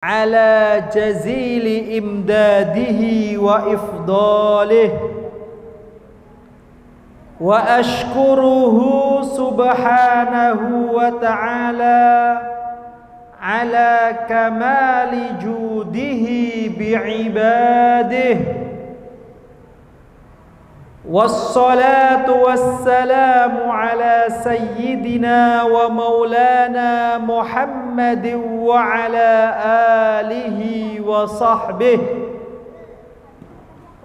ala jazili imdadihi wa ifdalih wa ashkuruhu subhanahu wa ta'ala ala kamali judihi bi'ibadihi wassalatu wassalamu ala sayyidina wa maulana Muhammadin wa ala alihi wa sahbihi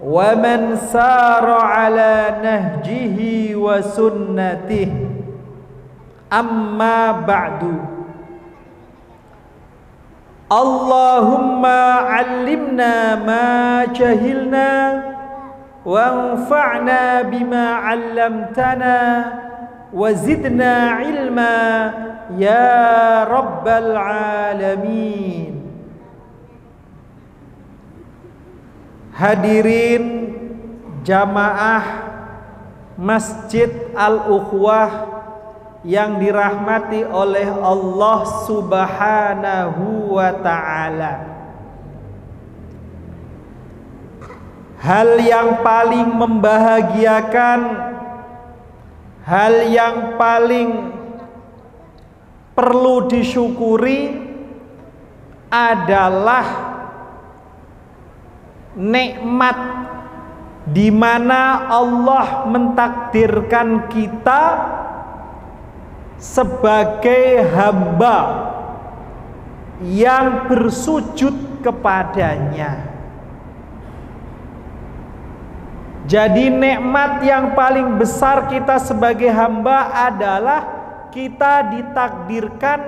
wa man sara ala nahjihi wa sunnatihi amma ba'du. Allahumma 'allimna ma jahilna وانفعنا بما علمتنا وزدنا علما يا رب العالمين. Hadirin jamaah Masjid Al-Ukhwah yang dirahmati oleh Allah Subhanahu wa ta'ala, hal yang paling membahagiakan, hal yang paling perlu disyukuri adalah nikmat di mana Allah mentakdirkan kita sebagai hamba yang bersujud kepadanya. Jadi nikmat yang paling besar kita sebagai hamba adalah kita ditakdirkan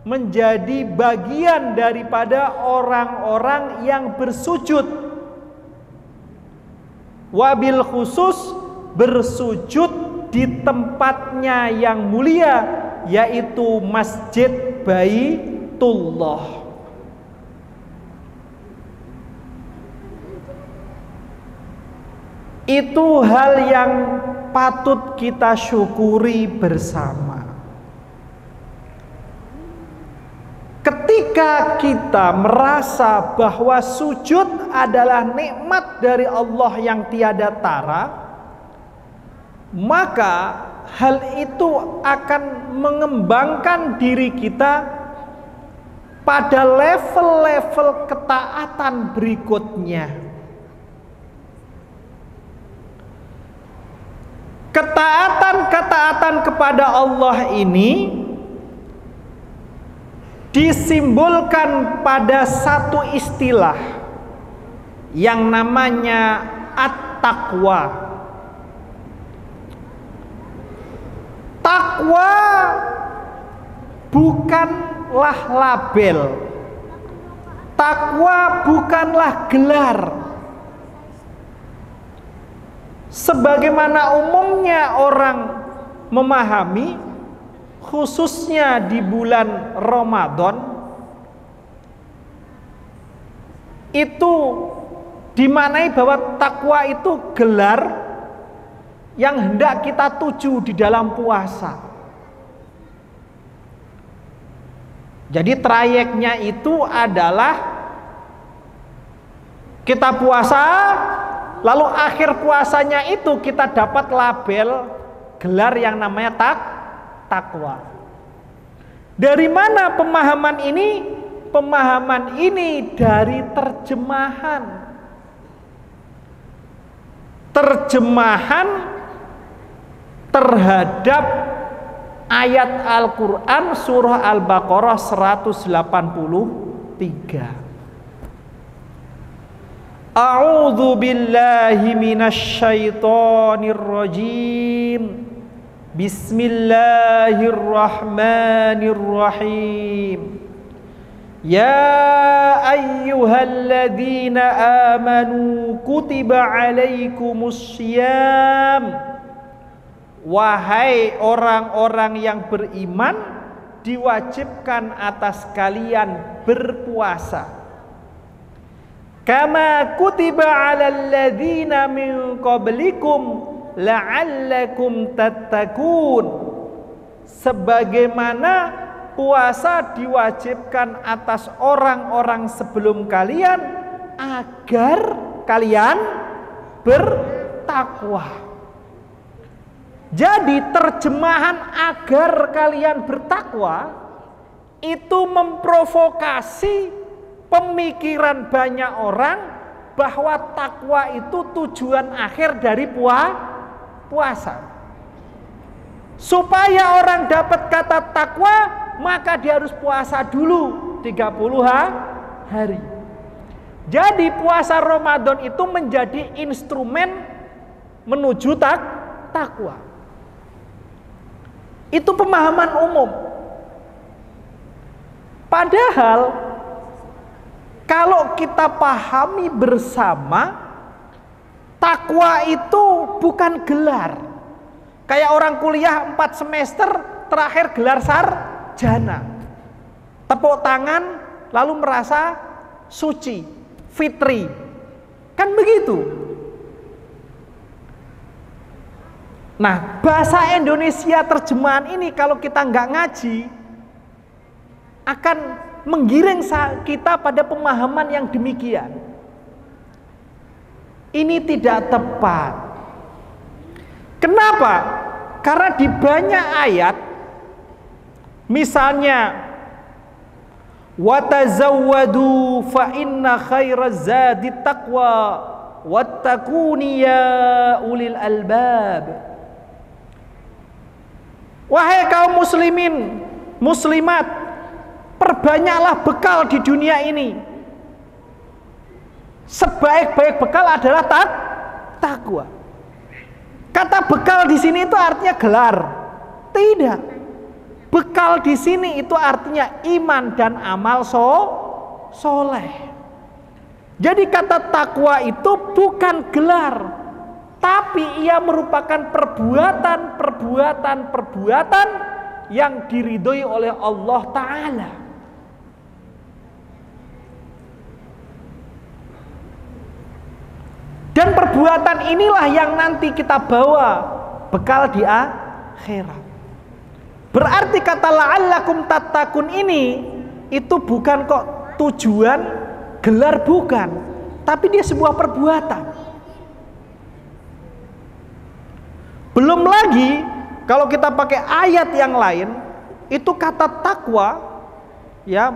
menjadi bagian daripada orang-orang yang bersujud. Wabil khusus bersujud di tempatnya yang mulia, yaitu Masjid Baitullah. Itu hal yang patut kita syukuri bersama. Ketika kita merasa bahwa sujud adalah nikmat dari Allah yang tiada tara, maka hal itu akan mengembangkan diri kita pada level-level ketaatan berikutnya. Ketaatan kepada Allah ini disimbolkan pada satu istilah yang namanya at-taqwa. Taqwa bukanlah label, taqwa bukanlah gelar. Sebagaimana umumnya orang memahami, khususnya di bulan Ramadan, itu dimaknai bahwa takwa itu gelar yang hendak kita tuju di dalam puasa. Jadi trayeknya itu adalah kita puasa, lalu akhir puasanya itu kita dapat label gelar yang namanya takwa. Dari mana pemahaman ini? Pemahaman ini dari terjemahan terhadap ayat Al-Quran surah Al-Baqarah 183. A'udzu billahi minasy syaithanir rajim. Bismillahirrahmanirrahim. Ya ayyuhalladzina amanu kutiba alaikumus syiyam. Wahai orang-orang yang beriman, diwajibkan atas kalian berpuasa. Kama kutiba 'alal ladzina min qablikum la'allakum tattaqun. Sebagaimana puasa diwajibkan atas orang-orang sebelum kalian agar kalian bertakwa. Jadi terjemahan agar kalian bertakwa itu memprovokasi pemikiran banyak orang bahwa takwa itu tujuan akhir dari puasa. Supaya orang dapat kata takwa, maka dia harus puasa dulu 30 hari. Jadi puasa Ramadan itu menjadi instrumen menuju takwa. Itu pemahaman umum. Padahal kalau kita pahami bersama, takwa itu bukan gelar. Kayak orang kuliah 4 semester terakhir gelar sarjana. Tepuk tangan lalu merasa suci, fitri. Kan begitu. Nah, bahasa Indonesia terjemahan ini kalau kita nggak ngaji akan menggiring kita pada pemahaman yang demikian. Ini tidak tepat. Kenapa? Karena di banyak ayat, misalnya watazawwadu fa inna khairaz zadi taqwa wattaquni ya ulil albab. Wahai kaum muslimin, muslimat, perbanyaklah bekal di dunia ini. Sebaik-baik bekal adalah takwa. Kata bekal di sini itu artinya gelar. Tidak. Bekal di sini itu artinya iman dan amal soleh. Jadi kata takwa itu bukan gelar, tapi ia merupakan perbuatan yang diridhoi oleh Allah Ta'ala. Dan perbuatan inilah yang nanti kita bawa bekal di akhirat. Berarti kata la'allakum tattaqun ini itu bukan kok tujuan gelar, bukan, tapi dia sebuah perbuatan. Belum lagi kalau kita pakai ayat yang lain, itu kata takwa ya,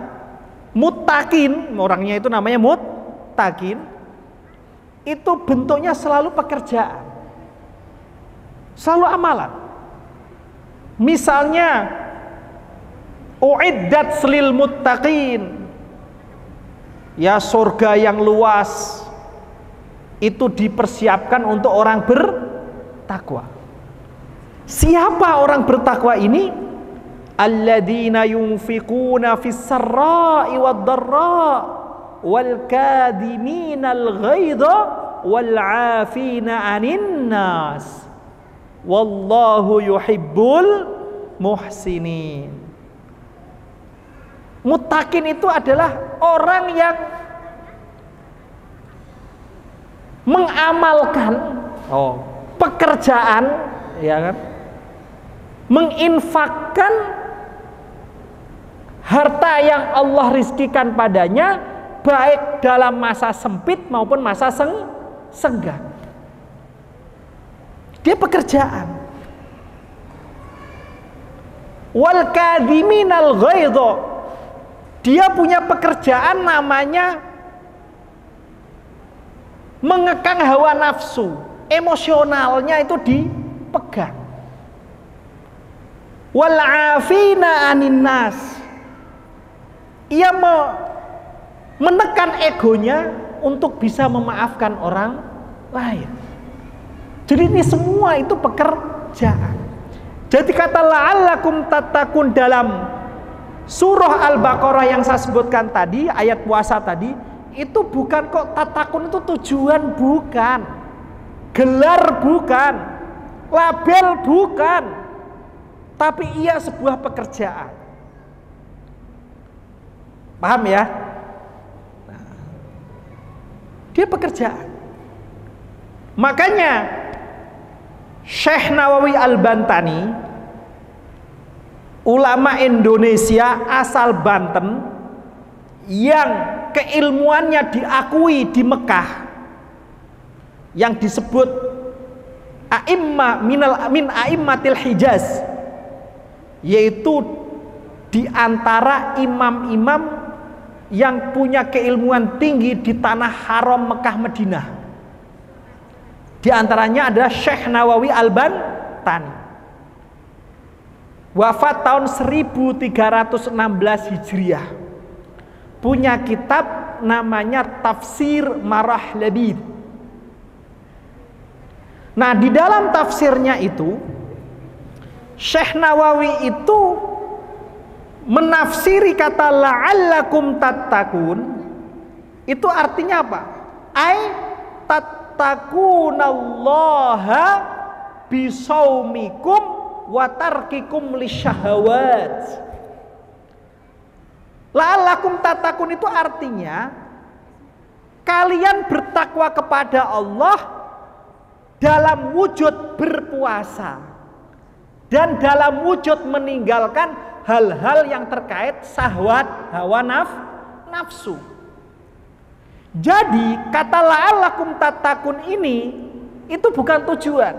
muttaqin, orangnya itu namanya muttaqin, itu bentuknya selalu pekerjaan, selalu amalan. Misalnya uiddat lil muttaqin, ya surga yang luas itu dipersiapkan untuk orang bertakwa. Siapa orang bertakwa ini? Alladzina yunfiquna fis sarra'i wad dharra wal kadhiminal ghaidha wal 'afina 'anil nas wallahu yuhibbul muhsinin. Muttaqin itu adalah orang yang mengamalkan pekerjaan, ya kan? Menginfakkan harta yang Allah rizkikan padanya, baik dalam masa sempit maupun masa senggang. Dia pekerjaan. Wal kadhiminal ghaidha, dia punya pekerjaan namanya mengekang hawa nafsu, emosionalnya itu dipegang. Wal 'afina 'anin nas, ia menekan egonya untuk bisa memaafkan orang lain. Jadi ini semua itu pekerjaan. Jadi kata la'allakum tattaqun dalam surah Al-Baqarah yang saya sebutkan tadi, ayat puasa tadi, itu bukan kok tatakun itu tujuan, bukan, gelar bukan, label bukan, tapi ia sebuah pekerjaan. Paham ya? Nah, dia pekerjaan. Makanya Syekh Nawawi Al-Bantani ulama Indonesia asal Banten yang keilmuannya diakui di Mekah, yang disebut min a'immatil Hijaz, yaitu di antara imam-imam yang punya keilmuan tinggi di tanah haram Mekah Madinah. Di antaranya adalah Syekh Nawawi Al-Bantani, wafat tahun 1316 Hijriah, punya kitab namanya Tafsir Marah Labid. Nah, di dalam tafsirnya itu Syekh Nawawi itu menafsiri kata la'allakum tattaqun, itu artinya apa? Ai tattaqunallaha bisaumikum wa tarkikum lisyahawat. La'allakum tattaqun itu artinya kalian bertakwa kepada Allah dalam wujud berpuasa dan dalam wujud meninggalkan hal-hal yang terkait syahwat, hawa nafsu. Jadi kata la'allakum tattaqun ini itu bukan tujuan,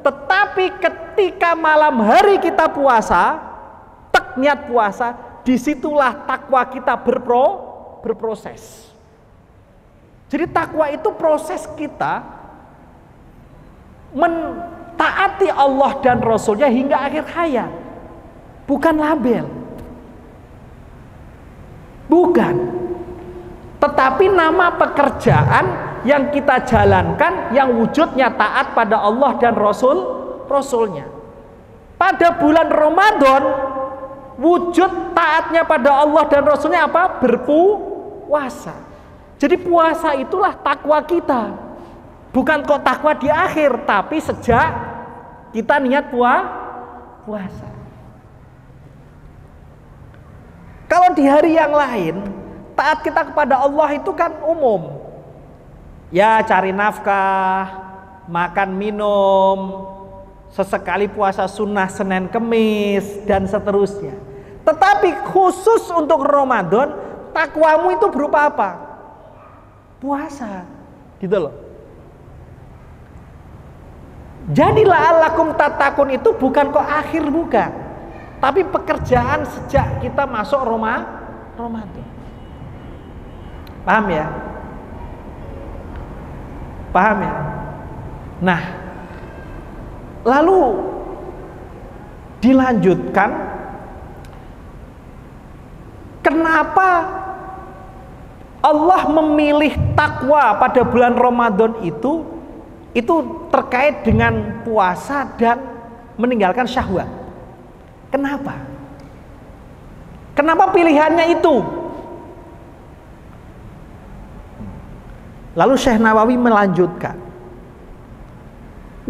tetapi ketika malam hari kita puasa, niat puasa, disitulah takwa kita berproses. Jadi takwa itu proses kita mentaati Allah dan Rasulnya hingga akhir hayat, bukan label, bukan, tetapi nama pekerjaan yang kita jalankan yang wujudnya taat pada Allah dan Rasulnya. Pada bulan Ramadan wujud taatnya pada Allah dan Rasulnya apa? Berpuasa. Jadi puasa itulah takwa kita. Bukan kok takwa di akhir, tapi sejak kita niat puasa. Kalau di hari yang lain, taat kita kepada Allah itu kan umum. Ya, cari nafkah, makan minum, sesekali puasa sunnah Senin Kemis, dan seterusnya. Tetapi khusus untuk Ramadan, takwamu itu berupa apa? Puasa. Gitu loh. Jadi la'allakum tattaqun itu bukan kok akhir, bukan, tapi pekerjaan sejak kita masuk Ramadan. Paham ya? Paham ya? Nah, lalu dilanjutkan, kenapa Allah memilih takwa pada bulan Ramadan itu terkait dengan puasa dan meninggalkan syahwat. Kenapa? Kenapa pilihannya itu? Lalu Syekh Nawawi melanjutkan,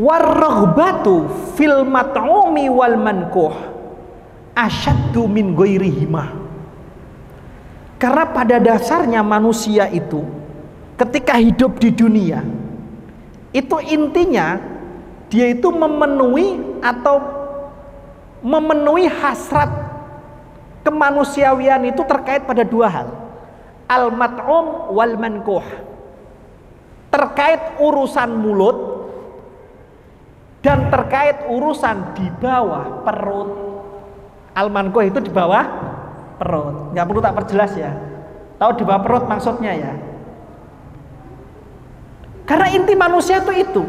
war-raghbatu fil mat'umi wal mankuh asyaddu min ghairihima. Karena pada dasarnya manusia itu ketika hidup di dunia itu intinya dia itu memenuhi hasrat kemanusiawian itu terkait pada dua hal, al-mat'um wal mankuh, terkait urusan mulut dan terkait urusan di bawah perut. Al-mankuh itu di bawah perut, nggak perlu tak perjelas ya, tahu di bawah perut maksudnya ya. Karena inti manusia itu.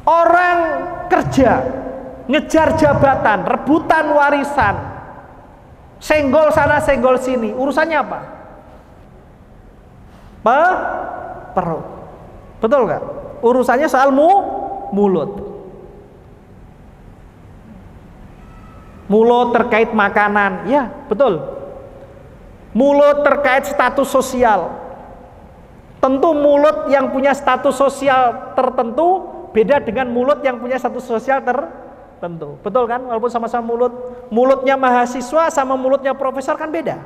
Orang kerja, ngejar jabatan, rebutan warisan, senggol sana senggol sini, urusannya apa? Perut. Betul nggak? Urusannya soal mulut. Mulut terkait makanan, ya betul. Mulut terkait status sosial. Tentu mulut yang punya status sosial tertentu beda dengan mulut yang punya status sosial tertentu. Betul kan? Walaupun sama-sama mulutnya mahasiswa sama mulutnya profesor kan beda.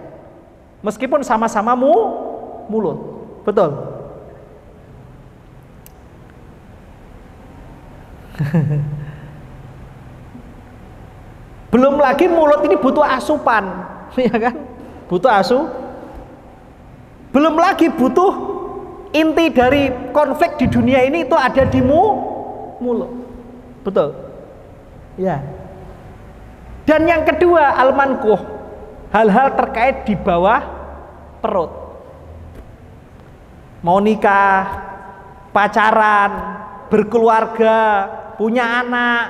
Meskipun sama-sama mulut. Betul. Belum lagi mulut ini butuh asupan, ya kan? Butuh belum lagi butuh inti dari konflik di dunia ini itu ada di mulut. Betul. Ya. Dan yang kedua, al-mankuh, hal-hal terkait di bawah perut. Mau nikah, pacaran, berkeluarga, punya anak,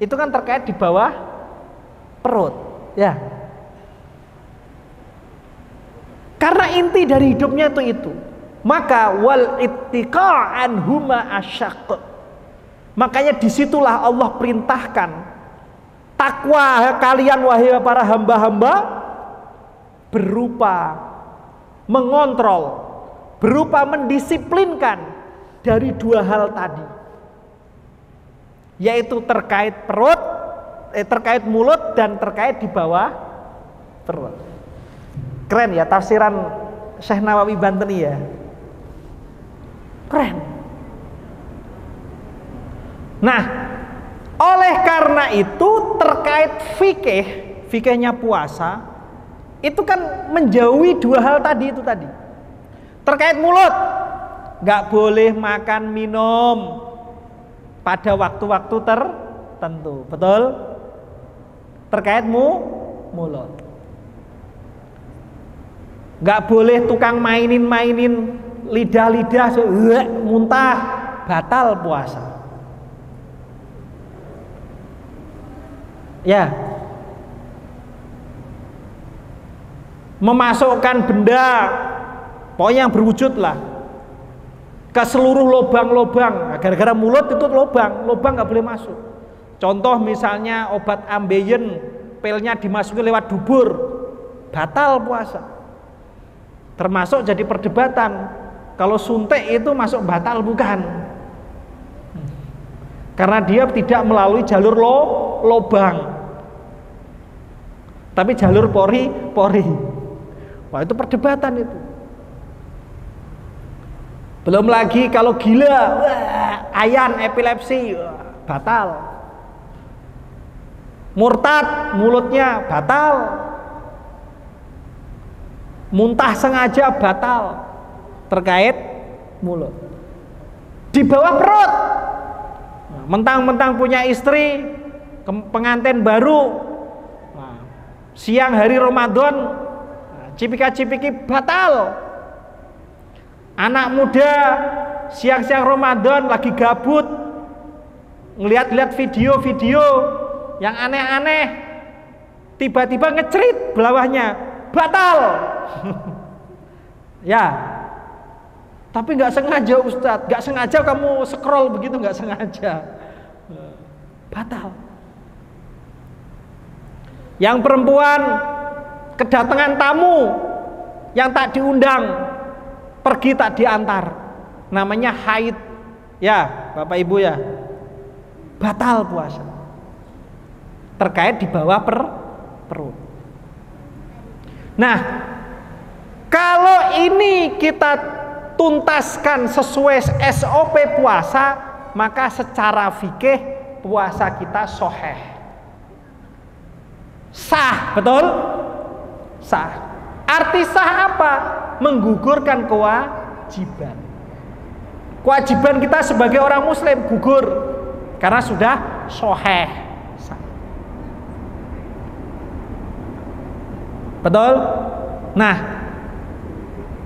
itu kan terkait di bawah perut, ya. Karena inti dari hidupnya itu. Maka wal ittiqa'an huma asyaq. Makanya disitulah Allah perintahkan takwa kalian wahai para hamba-hamba berupa mengontrol, berupa mendisiplinkan dari dua hal tadi, yaitu terkait perut, terkait mulut dan terkait di bawah perut. Keren ya tafsiran Syekh Nawawi Banteni ya. Keren. Nah, oleh karena itu terkait fikihnya puasa itu kan menjauhi dua hal tadi itu tadi. Terkait mulut, nggak boleh makan minum pada waktu-waktu tertentu, betul? Terkait mulut. Nggak boleh tukang mainin lidah-lidah muntah, batal puasa. Ya. Memasukkan benda pokoknya yang berwujud lah ke seluruh lubang-lubang. Gara-gara mulut itu lubang nggak boleh masuk. Contoh misalnya obat ambeien, pilnya dimasuki lewat dubur, batal puasa. Termasuk jadi perdebatan, kalau suntik itu masuk batal bukan? Karena dia tidak melalui jalur lubang, tapi jalur pori. Wah, itu perdebatan itu. Belum lagi kalau gila, ayan, epilepsi, batal. Murtad, mulutnya batal. Muntah sengaja batal terkait mulut. Di bawah perut, mentang-mentang punya istri, pengantin baru, siang hari Ramadan, cipika-cipiki batal. Anak muda siang-siang Ramadan lagi gabut, ngeliat-liat video-video yang aneh-aneh, tiba-tiba ngecerit belawahnya, batal. Ya, tapi nggak sengaja Ustadz, nggak sengaja kamu scroll begitu, nggak sengaja, batal. Yang perempuan kedatangan tamu yang tak diundang, pergi tak diantar, namanya haid, ya Bapak Ibu ya, batal puasa. Terkait di bawah perut. Nah, kalau ini kita tuntaskan sesuai SOP puasa, maka secara fikih puasa kita sahih. Sah, betul? Sah. Arti sah apa? Menggugurkan kewajiban. Kewajiban kita sebagai orang muslim gugur karena sudah sahih. Betul? Nah,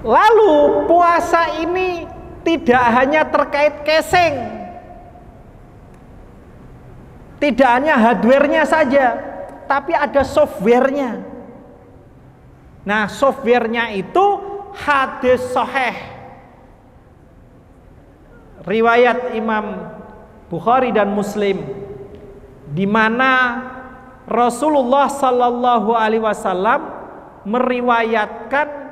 lalu puasa ini tidak hanya terkait casing, tidak hanya hardware-nya saja, tapi ada software-nya. Nah, software-nya itu hadis sahih, riwayat Imam Bukhari dan Muslim, di mana Rasulullah Sallallahu Alaihi Wasallam meriwayatkan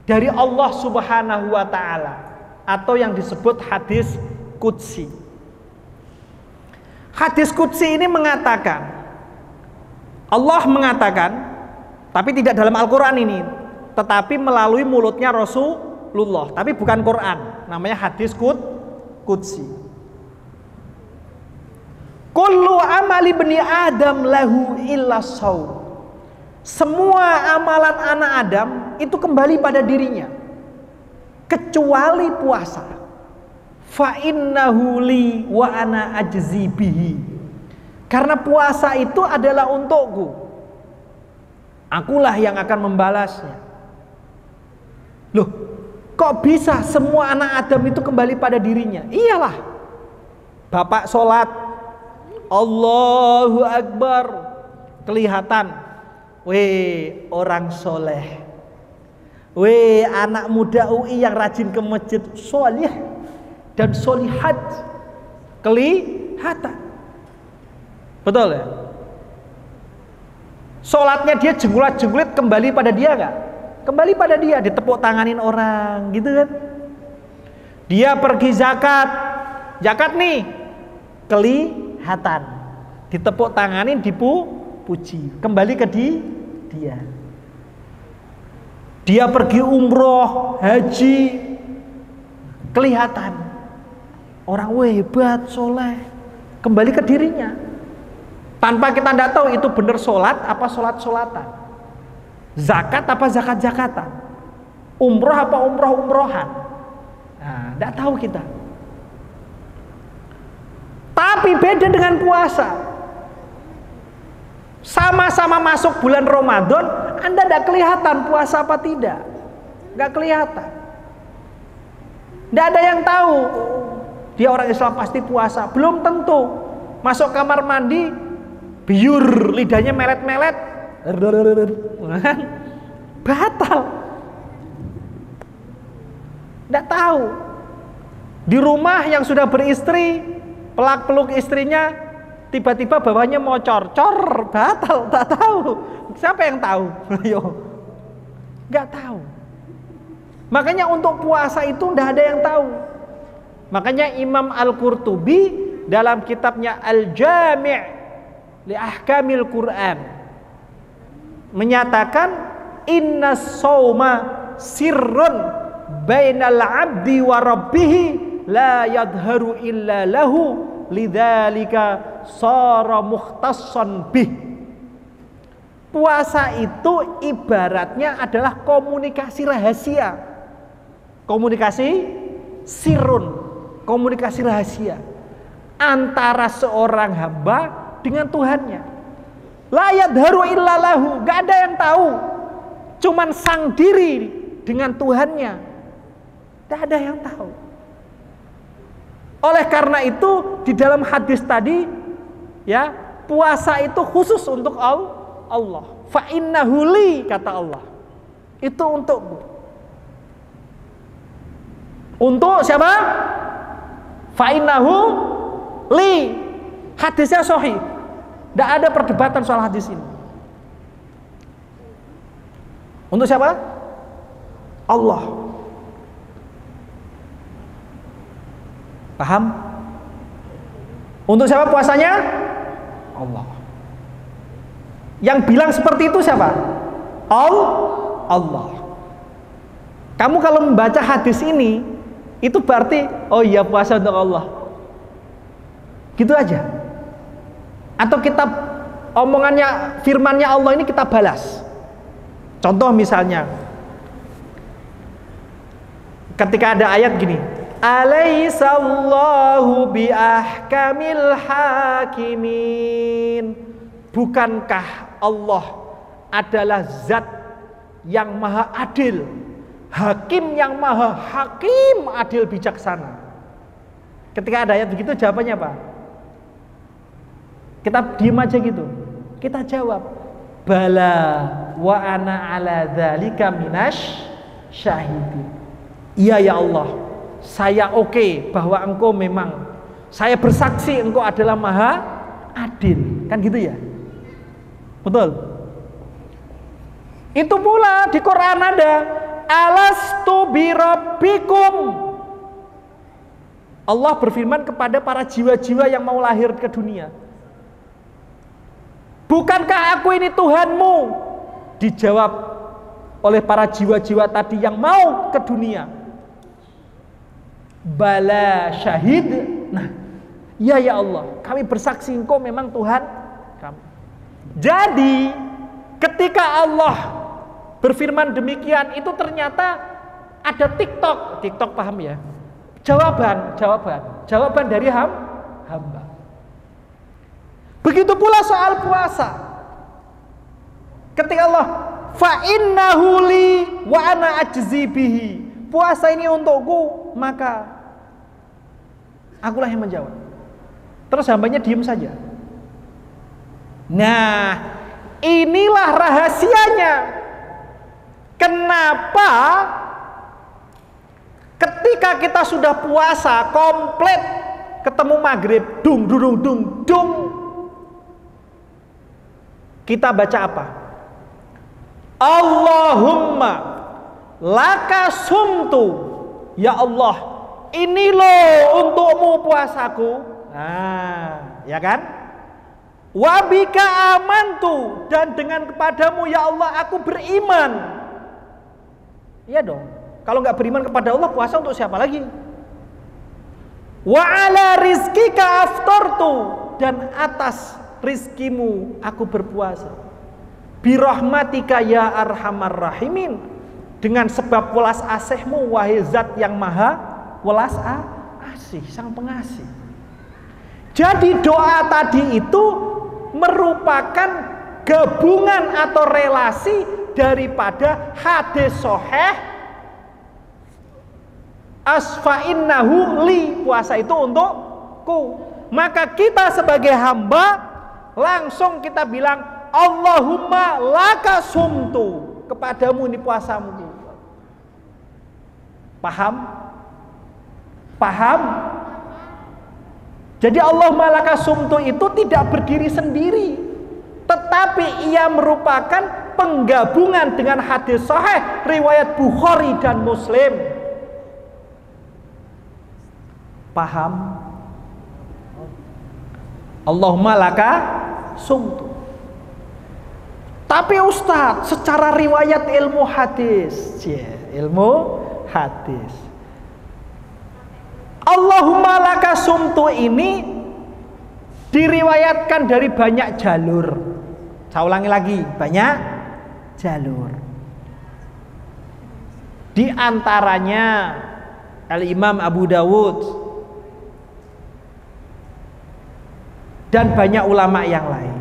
dari Allah Subhanahu wa Ta'ala, atau yang disebut hadis qudsi. Hadis qudsi ini mengatakan, Allah mengatakan, tapi tidak dalam Al-Quran ini, tetapi melalui mulutnya Rasulullah, tapi bukan Quran, namanya hadis qudsi. Kullu amali bani Adam lahu illa shaum. Semua amalan anak Adam itu kembali pada dirinya kecuali puasa. Fa innahu li wa ana ajzi bihi. Karena puasa itu adalah untukku. Akulah yang akan membalasnya. Loh, kok bisa semua anak Adam itu kembali pada dirinya? Iyalah. Bapak sholat, Allahu Akbar, kelihatan, weh orang soleh, weh anak muda UI yang rajin ke masjid, solih dan solihat, kelihatan, betul ya? Sholatnya dia jenggulat-jenggulit kembali pada dia nggak? Kembali pada dia, ditepuk tanganin orang, gitu kan? Dia pergi zakat nih, kelihatan, ditepuk tanganin, dipuji, kembali ke dia. Dia pergi umroh, haji, kelihatan, orang hebat, soleh, kembali ke dirinya. Tanpa kita tidak tahu itu benar sholat apa sholat-sholatan, zakat apa zakat-zakatan, umroh apa umroh-umrohan. Nah, tidak tahu kita. Tapi beda dengan puasa. Sama-sama masuk bulan Ramadan, Anda tidak kelihatan puasa apa tidak. Nggak kelihatan. Tidak ada yang tahu dia orang Islam pasti puasa. Belum tentu. Masuk kamar mandi, biur, lidahnya melet-melet, batal. Tidak tahu. Di rumah yang sudah beristri, pelak-peluk istrinya, tiba-tiba bawahnya mau cor, batal, tak tahu. Siapa yang tahu? Ayo, nggak tahu. Makanya untuk puasa itu tidak ada yang tahu. Makanya Imam Al-Qurtubi dalam kitabnya Al-Jami' li Ahkamil Quran menyatakan inna shauma sirrun bainal abdi wa rabbihi la yadharu illa lahu lidzalika shara mukhtassan bih. Puasa itu ibaratnya adalah komunikasi rahasia, komunikasi sirrun, komunikasi rahasia antara seorang hamba dengan Tuhannya. La yadharu illa lahu, gak ada yang tahu, cuman sang diri dengan Tuhannya, gak ada yang tahu. Oleh karena itu di dalam hadis tadi ya, puasa itu khusus untuk Allah. Fa innahu li, kata Allah. Itu untukku. Untuk siapa? Fa innahu li. Hadisnya sahih. Tidak ada perdebatan soal hadis ini. Untuk siapa? Allah. Paham? Untuk siapa puasanya? Allah. Yang bilang seperti itu siapa? Allah. Kamu kalau membaca hadis ini, itu berarti oh iya puasa untuk Allah. Gitu aja. Atau kita omongannya, firmannya Allah ini kita balas. Contoh misalnya, ketika ada ayat gini, Alaihissallahu bi ahkamil hakimin. Bukankah Allah adalah zat yang maha adil, hakim yang maha hakim, adil bijaksana. Ketika ada ayat begitu jawabannya apa? Kita diam aja gitu. Kita jawab, bala wa ana ala dzalika minasy syahidin. Iya ya Allah, saya oke bahwa engkau memang, saya bersaksi engkau adalah maha adil. Kan gitu ya? Betul. Itu pula di Quran ada alastu birabbikum. Allah berfirman kepada para jiwa-jiwa yang mau lahir ke dunia, bukankah aku ini Tuhanmu? Dijawab oleh para jiwa-jiwa tadi yang mau ke dunia, bala syahid. Nah, Ya ya Allah, kami bersaksi Engkau memang Tuhan kami. Jadi ketika Allah berfirman demikian, itu ternyata ada TikTok paham ya? Jawaban dari hamba. Begitu pula soal puasa. Ketika Allah fa innahu li wa ana ajzi bihi. Puasa ini untukku, maka akulah yang menjawab. Terus hambanya diam saja. Nah, inilah rahasianya. Kenapa ketika kita sudah puasa komplit, ketemu maghrib, dung, kita baca apa? Allahumma laka sumtu. Ya Allah, ini loh untukmu puasaku. Nah, ya kan? Wabika amantu, dan dengan kepadamu ya Allah aku beriman. Iya dong. Kalau nggak beriman kepada Allah, puasa untuk siapa lagi? Wa ala rizkika aftartu, dan atas rizkimu aku berpuasa. Birahmatika ya arhamar rahimin, dengan sebab welas asihmu wahai zat yang maha welas asih, sang pengasih. Jadi doa tadi itu merupakan gabungan atau relasi daripada hadis sahih asfa'innahu li, puasa itu untukku. Maka kita sebagai hamba langsung kita bilang Allahumma laka sumtu, kepadamu ini puasamu. Paham? Jadi Allahumma laka sumtu itu tidak berdiri sendiri, tetapi ia merupakan penggabungan dengan hadis sahih riwayat Bukhari dan Muslim. Paham? Allahumma laka sumtu. Tapi Ustadz, secara riwayat ilmu hadis, Allahumma laka sumtu ini diriwayatkan dari banyak jalur. Saya ulangi lagi, banyak jalur. Di antaranya Al-Imam Abu Dawud dan banyak ulama yang lain.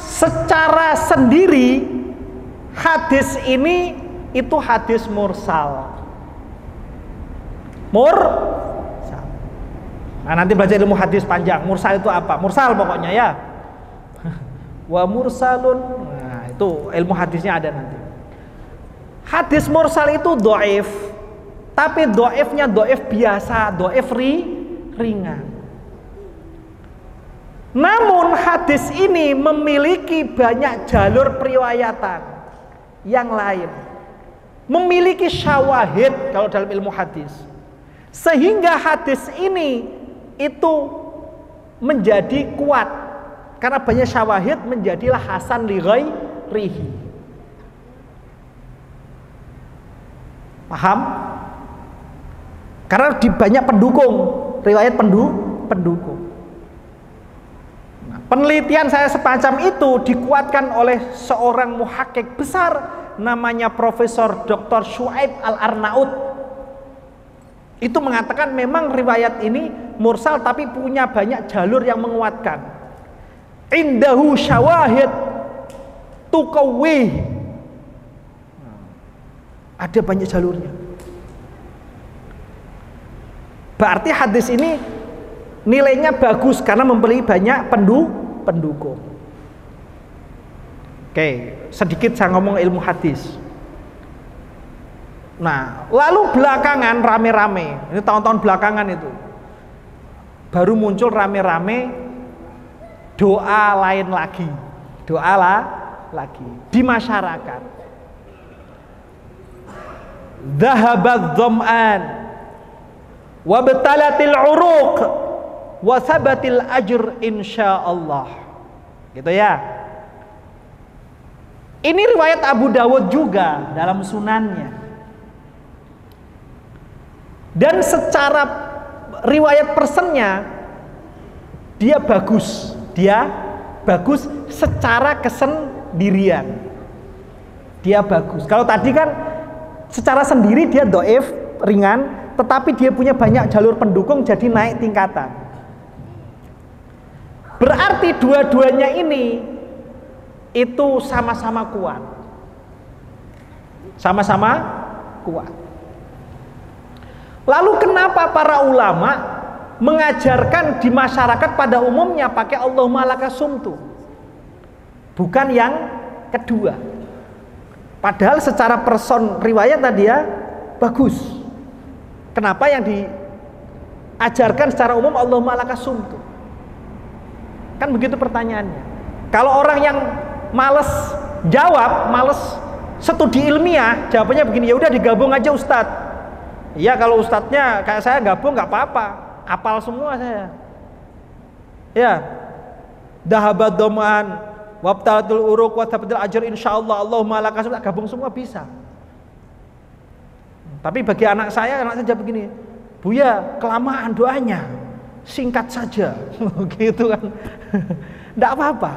Secara sendiri hadis ini itu hadis mursal. Nah, nanti belajar ilmu hadis panjang. Mursal itu apa? Mursal pokoknya ya. Wa mursalun. Nah, itu ilmu hadisnya ada nanti. Hadis mursal itu dhaif. Tapi dhaifnya dhaif biasa, dhaif ringan. Namun hadis ini memiliki banyak jalur periwayatan yang lain. Memiliki syawahid kalau dalam ilmu hadis. Sehingga hadis ini itu menjadi kuat karena banyak syawahid, menjadilah hasan li ghairihi. Paham? Karena di banyak pendukung, riwayat pendukung. Nah, penelitian saya semacam itu dikuatkan oleh seorang muhakkik besar namanya Profesor Dr. Syuaib Al-Arnaud. Itu mengatakan memang riwayat ini mursal tapi punya banyak jalur yang menguatkan. Indahu syawahid tuqawwih. Ada banyak jalurnya. Berarti hadis ini nilainya bagus karena memiliki banyak pendukung. Oke, sedikit saya ngomong ilmu hadis. Nah, lalu belakangan rame-rame, ini tahun-tahun belakangan itu baru muncul rame-rame doa lain lagi, di masyarakat. Dhahabat dham'an wa batalatil uruq wa sabatil ajr insyaallah. Gitu ya. Ini riwayat Abu Dawud juga dalam sunannya. Dan secara riwayat personnya dia bagus secara kesendirian. Dia bagus. Kalau tadi kan secara sendiri dia dhaif, ringan, tetapi dia punya banyak jalur pendukung jadi naik tingkatan. Berarti dua-duanya ini itu sama-sama kuat. Sama-sama kuat. Lalu kenapa para ulama mengajarkan di masyarakat pada umumnya pakai Allahumma laka sumtu, bukan yang kedua? Padahal secara person riwayat tadi ya bagus. Kenapa yang diajarkan secara umum Allahumma laka sumtu? Kan begitu pertanyaannya. Kalau orang yang males jawab, males studi ilmiah, jawabannya begini, ya udah digabung aja Ustadz. Iya, kalau ustadznya kayak saya gabung nggak apa-apa, apal semua saya. Ya, dahabat doman, wabtalatul uruk, watabatul ajr, insyaallah, Allahumma laka sumtu, gabung semua bisa. Tapi bagi anak saya jawab begini, Buya, kelamaan doanya, singkat saja, gitu kan. Nggak apa-apa.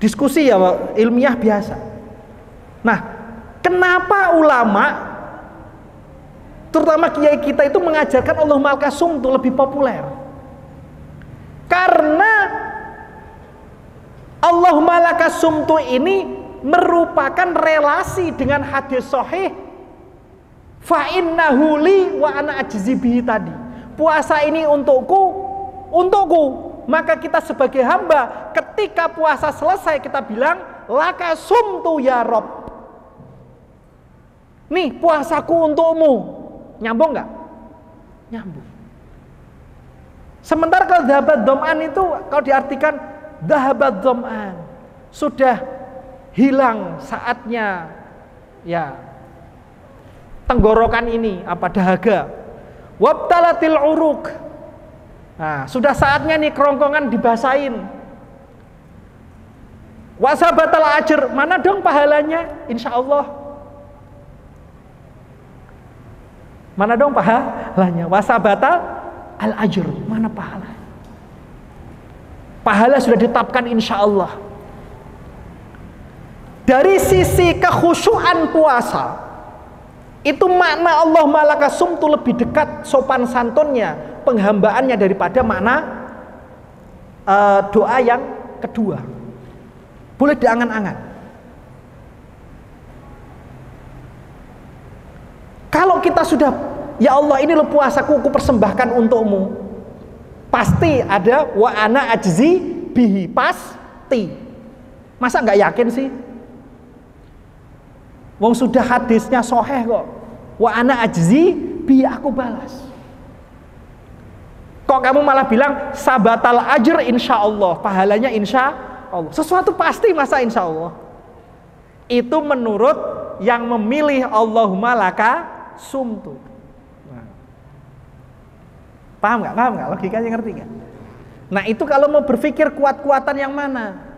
Diskusi ya ilmiah biasa. Nah, kenapa ulama terutama kiai kita itu mengajarkan Allahumma laka sumtu lebih populer? Karena Allahumma laka sumtu ini merupakan relasi dengan hadis sahih fa innahu li wa ana ajzi bihi tadi. Puasa ini untukku, maka kita sebagai hamba ketika puasa selesai kita bilang laka sumtu ya Rob. Nih puasaku untukmu. Nyambung nggak? Nyambung. Sementara kalau dhahabat dham'an itu kalau diartikan dhahabat dham'an, sudah hilang saatnya ya tenggorokan ini apa dahaga. Wabtalatil uruk. Nah, sudah saatnya nih kerongkongan dibasahin. Wasabatal ajr, mana dong pahalanya? Insya Allah. Mana dong pahalanya? Wasabatal al ajr, mana pahala? Pahala sudah ditetapkan insya Allah. Dari sisi kekhusyuan puasa, itu makna Allahumma laka sumtu lebih dekat sopan santunnya, penghambaannya daripada makna doa yang kedua. Boleh diangan-angan. Kalau kita sudah, ya Allah ini lo puasaku, aku persembahkan untukmu, pasti ada wa ana ajzi bihi, pasti. Masa nggak yakin sih? Wong sudah hadisnya sahih kok. Wa ana ajzi bi, aku balas. Kok kamu malah bilang sabatal ajr insyaallah, pahalanya insyaallah. Sesuatu pasti masa insyaallah. Itu menurut yang memilih Allahumma laka sumtu. Nah. Paham nggak? Logikanya ngerti nggak? Nah itu kalau mau berpikir kuat-kuatan yang mana?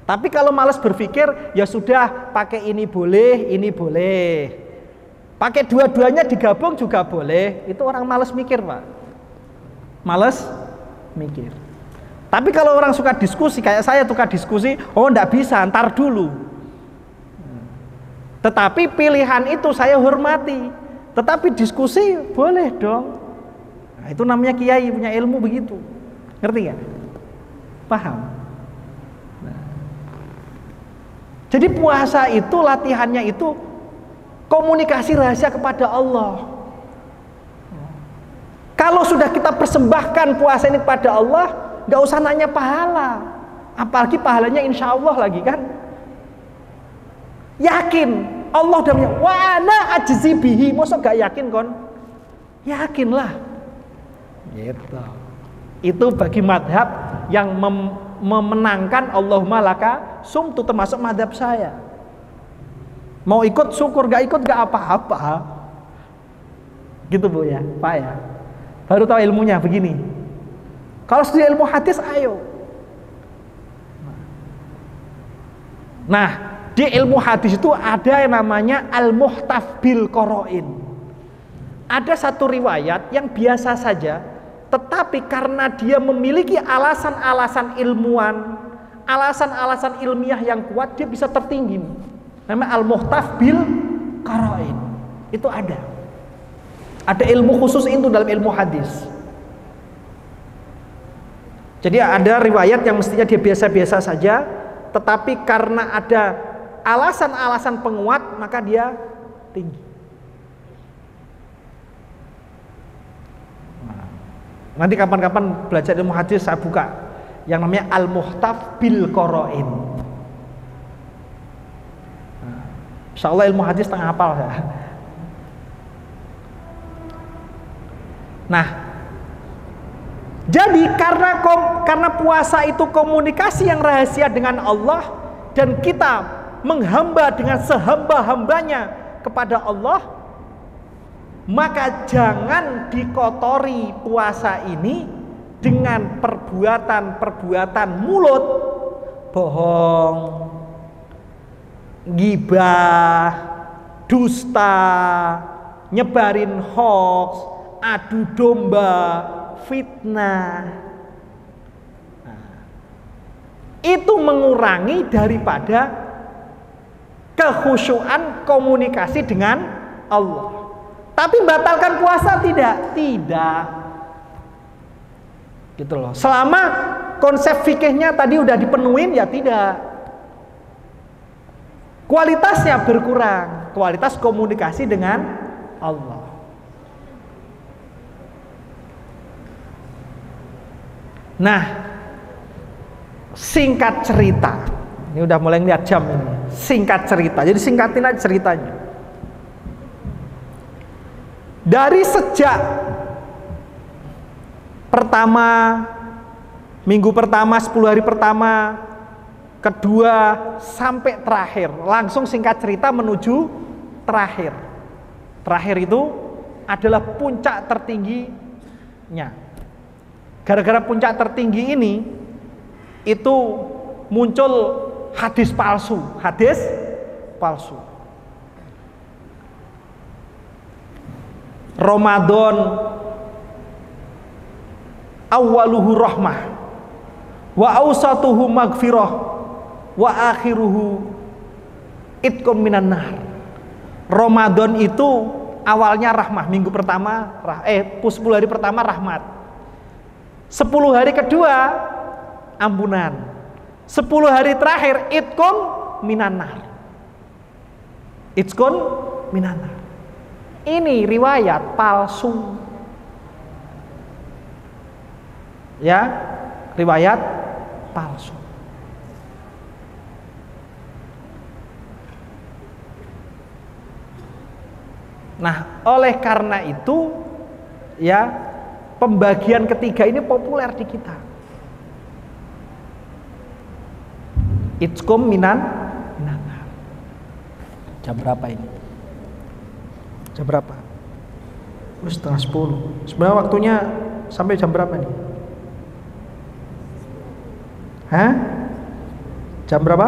Tapi kalau malas berpikir, ya sudah pakai ini boleh. Pakai dua-duanya digabung juga boleh. Itu orang malas mikir, Pak. Malas mikir. Tapi kalau orang suka diskusi, kayak saya suka diskusi, oh enggak bisa, ntar dulu. Tetapi pilihan itu saya hormati. Tetapi diskusi boleh dong. Nah, itu namanya kiai punya ilmu begitu. Ngerti nggak? Paham? Jadi puasa itu latihannya itu komunikasi rahasia kepada Allah. Kalau sudah kita persembahkan puasa ini kepada Allah, nggak usah nanya pahala, apalagi pahalanya insya Allah lagi kan. Yakin Allah udah punya wa ana ajzi bihi, masa nggak yakin kon? Yakinlah. Gitu. Itu bagi madhab yang memenangkan Allahumma laka sumtu, termasuk madhab saya. Mau ikut syukur, gak ikut gak apa-apa. Gitu Bu ya, Pak ya. Baru tahu ilmunya begini. Kalau studi ilmu hadis ayo. Nah, di ilmu hadis itu ada yang namanya al-muhtaf bil qoro'in. ada satu riwayat yang biasa saja, tetapi karena dia memiliki alasan-alasan ilmuwan, alasan-alasan ilmiah yang kuat, dia bisa tertinggi. Namanya al-muhtaf bil qara'in. Itu ada. Ada ilmu khusus itu dalam ilmu hadis. Jadi ada riwayat yang mestinya dia biasa-biasa saja, tetapi karena ada alasan-alasan penguat, maka dia tinggi. Nanti kapan-kapan belajar ilmu hadis saya buka yang namanya al-muhtaf bil qara'in. Insya Allah ilmu hadis tengah hafal ya. Nah, jadi karena puasa itu komunikasi yang rahasia dengan Allah, dan kita menghamba dengan sehamba-hambanya kepada Allah, maka jangan dikotori puasa ini dengan perbuatan-perbuatan mulut, bohong, ghibah, dusta, nyebarin hoax, adu domba, fitnah. Itu mengurangi daripada kekhusyuan komunikasi dengan Allah. Tapi batalkan puasa tidak? Tidak. Gitu loh. Selama konsep fikihnya tadi udah dipenuhin ya tidak. Kualitasnya berkurang, kualitas komunikasi dengan Allah. Nah, singkat cerita, ini udah mulai ngeliat jam ini. Singkat cerita, jadi singkatin aja ceritanya. Dari sejak pertama, minggu pertama, 10 hari pertama, kedua, sampai terakhir, langsung singkat cerita menuju terakhir. Terakhir itu adalah puncak tertingginya. Gara-gara puncak tertinggi ini, itu muncul hadis palsu. Hadis palsu. Ramadan awaluhu rahmah, wa awsatuhu magfirah, wa akhiruhu itqum minan nar. Ramadan itu awalnya rahmah, minggu pertama 10 hari pertama rahmat, 10 hari kedua ampunan, 10 hari terakhir itqum minan nar. Itqum minan nar. Ini riwayat palsu. Ya, riwayat palsu. Nah, oleh karena itu ya, pembagian ketiga ini populer di kita. Itqum minan nar. Jam berapa ini? Jam berapa? 9:30. Sebenarnya waktunya sampai jam berapa nih? Hah? Jam berapa?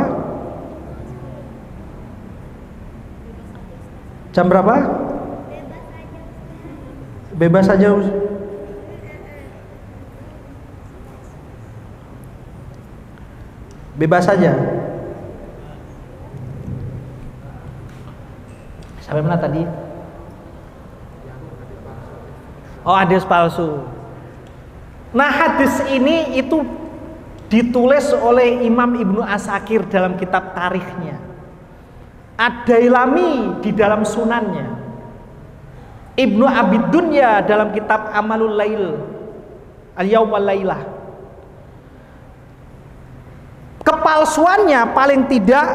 Jam berapa? Bebas aja. Bebas saja. Sampai mana tadi? Oh, hadis palsu. Nah, hadis ini itu ditulis oleh Imam Ibnu Asakir dalam kitab tarikhnya. Ad-Dailami di dalam sunannya. Ibnu Abid Dunya dalam kitab Amalul Lail, Al-Yaum wal Lailah. Kepalsuannya paling tidak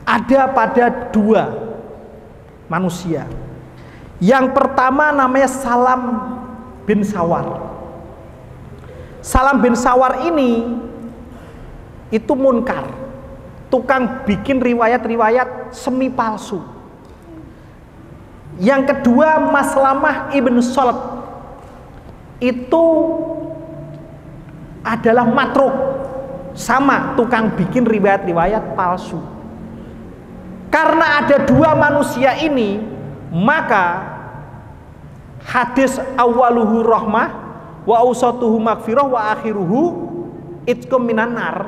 ada pada 2 manusia. Yang pertama namanya Salam bin Sawar. Salam bin Sawar ini itu munkar, tukang bikin riwayat-riwayat semi palsu. Yang kedua Maslamah ibn Solet, itu adalah matruk, sama tukang bikin riwayat-riwayat palsu. Karena ada 2 manusia ini, maka hadis awaluhu rahmah wa ausatuhu magfirah wa akhiruhu itqum minan nar.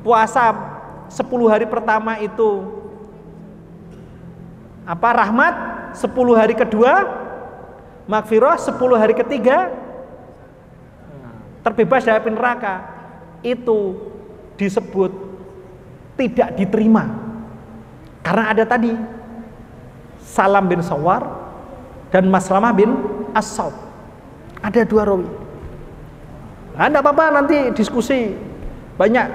Puasa 10 hari pertama itu rahmat, 10 hari kedua magfirah, 10 hari ketiga terbebas dari api neraka. Itu disebut tidak diterima karena ada tadi Salam bin Sawar dan Maslamah bin As-Saud. Ada 2 rawi. Tidak apa-apa, nanti diskusi banyak